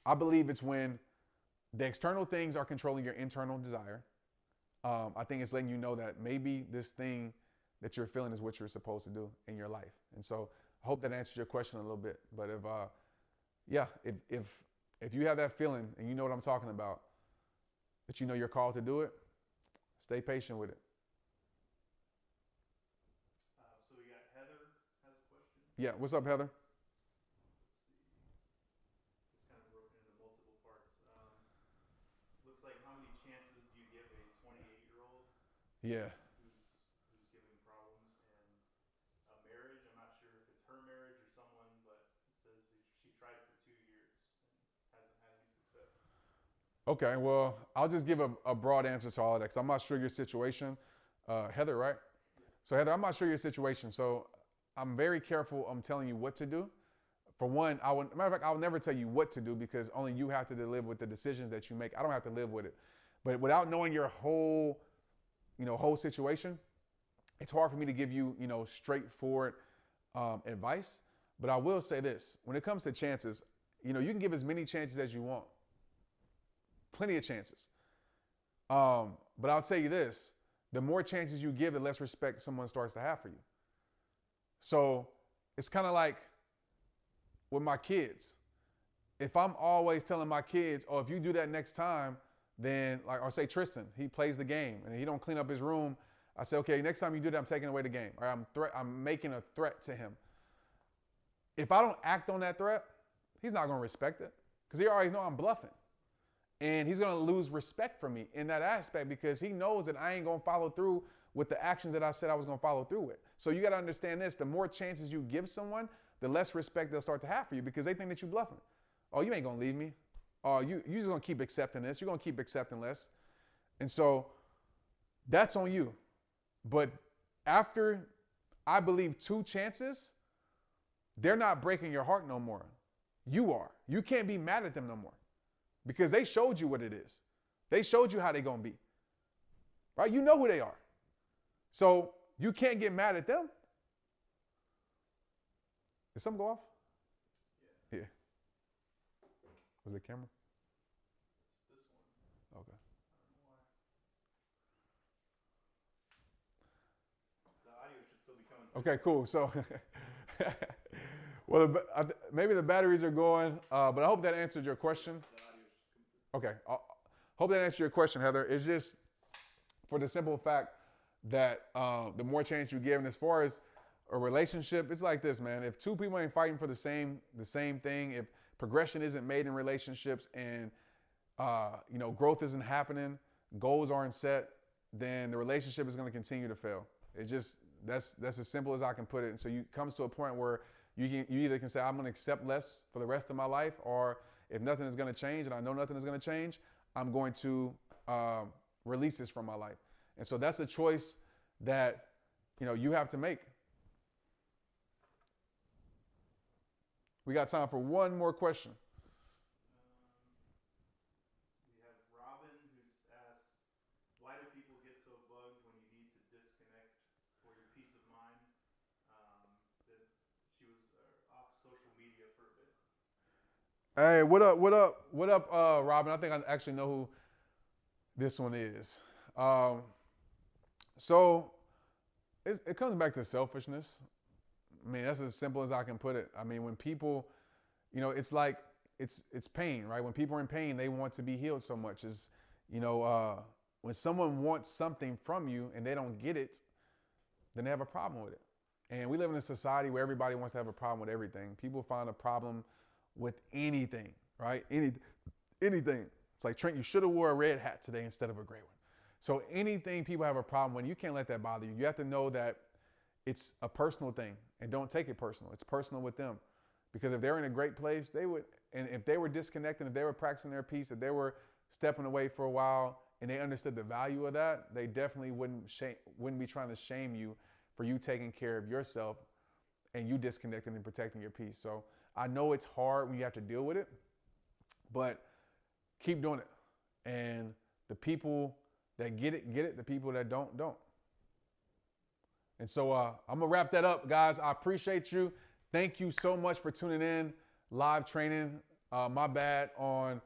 [SPEAKER 1] I believe it's when the external things are controlling your internal desire. I think it's letting you know that maybe this thing that you're feeling is what you're supposed to do in your life. And so I hope that answers your question a little bit. But if you have that feeling and you know what I'm talking about, that you know you're called to do it, stay patient with it.
[SPEAKER 2] So we got Heather has a question.
[SPEAKER 1] Yeah, what's up, Heather?
[SPEAKER 2] It's kind of broken into multiple parts. Looks like how many chances do you give a 28-year-old
[SPEAKER 1] Yeah.
[SPEAKER 2] who's giving problems in a marriage? I'm not sure if it's her marriage or someone, but it says she tried for 2 years and hasn't had any success.
[SPEAKER 1] Okay, well, I'll just give a broad answer to all of that because I'm not sure your situation. Heather, right?
[SPEAKER 2] Yeah.
[SPEAKER 1] So, Heather, I'm not sure your situation. So, I'm very careful. I'm telling you what to do. For one, matter of fact, I'll never tell you what to do because only you have to live with the decisions that you make. I don't have to live with it. But without knowing your whole situation, it's hard for me to give you, straightforward advice. But I will say this: when it comes to chances, you can give as many chances as you want. Plenty of chances. But I'll tell you this: the more chances you give, the less respect someone starts to have for you. So it's kind of like with my kids. If I'm always telling my kids, oh, if you do that next time, then like, I'll say Tristan, he plays the game and he don't clean up his room. I say, okay, next time you do that, I'm taking away the game. Or I'm making a threat to him. If I don't act on that threat, he's not going to respect it because he already know I'm bluffing. And he's going to lose respect for me in that aspect because he knows that I ain't going to follow through with the actions that I said I was going to follow through with. So you got to understand this: the more chances you give someone, the less respect they'll start to have for you because they think that you're bluffing. Oh, you ain't going to leave me. Oh, you just going to keep accepting this. You're going to keep accepting less. And so that's on you. But after, I believe, 2 chances, they're not breaking your heart no more. You are. You can't be mad at them no more because they showed you what it is. They showed you how they're going to be. Right? You know who they are. So you can't get mad at them. Did something go off? Yeah. Was it camera?
[SPEAKER 2] It's this one.
[SPEAKER 1] Okay.
[SPEAKER 2] I don't know why. The audio should still be coming.
[SPEAKER 1] Okay, cool. So, well, maybe the batteries are going, but I hope that answered your question.
[SPEAKER 2] The audio should come through.
[SPEAKER 1] Okay. I hope that answered your question, Heather. It's just for the simple fact that the more chance you give, and as far as a relationship, it's like this, man. If 2 people ain't fighting for the same thing, if progression isn't made in relationships, and growth isn't happening, goals aren't set, then the relationship is going to continue to fail. It's just that's as simple as I can put it. And so you comes to a point where you either can say I'm going to accept less for the rest of my life, or if nothing is going to change, and I know nothing is going to change, I'm going to release this from my life. And so that's a choice that you have to make. We got time for one more question.
[SPEAKER 2] We have Robin who's asked, why do people get so bugged when you need to disconnect for your peace of mind? That she was off social media for a bit.
[SPEAKER 1] Hey, what up, Robin? I think I actually know who this one is. So it comes back to selfishness. I mean, that's as simple as I can put it. I mean, when people, it's like it's pain, right? When people are in pain, they want to be healed so much. Is when someone wants something from you and they don't get it, then they have a problem with it. And we live in a society where everybody wants to have a problem with everything. People find a problem with anything, right? Anything. It's like, Trent, you should have wore a red hat today instead of a gray one. So anything people have a problem with, you can't let that bother you. You have to know that it's a personal thing, and don't take it personal. It's personal with them. Because if they're in a great place, they would, and if they were disconnected, if they were practicing their peace, if they were stepping away for a while and they understood the value of that, they definitely wouldn't be trying to shame you for you taking care of yourself and you disconnecting and protecting your peace. So I know it's hard when you have to deal with it, but keep doing it. And the people that get it. The people that don't. And so I'm going to wrap that up, guys. I appreciate you. Thank you so much for tuning in. Live training. My bad on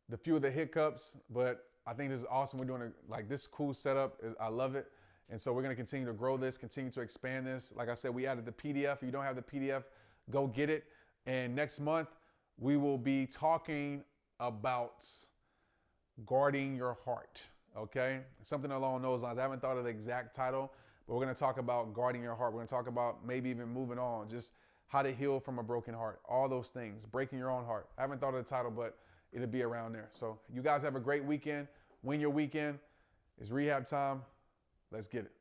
[SPEAKER 1] the few of the hiccups, but I think this is awesome. We're doing this cool setup. I love it. And so we're going to continue to grow this, continue to expand this. Like I said, we added the PDF. If you don't have the PDF, go get it. And next month, we will be talking about guarding your heart, okay? Something along those lines. I haven't thought of the exact title, but we're going to talk about guarding your heart. We're going to talk about maybe even moving on, just how to heal from a broken heart, all those things, breaking your own heart. I haven't thought of the title, but it'll be around there. So you guys have a great weekend. Win your weekend. It's rehab time. Let's get it.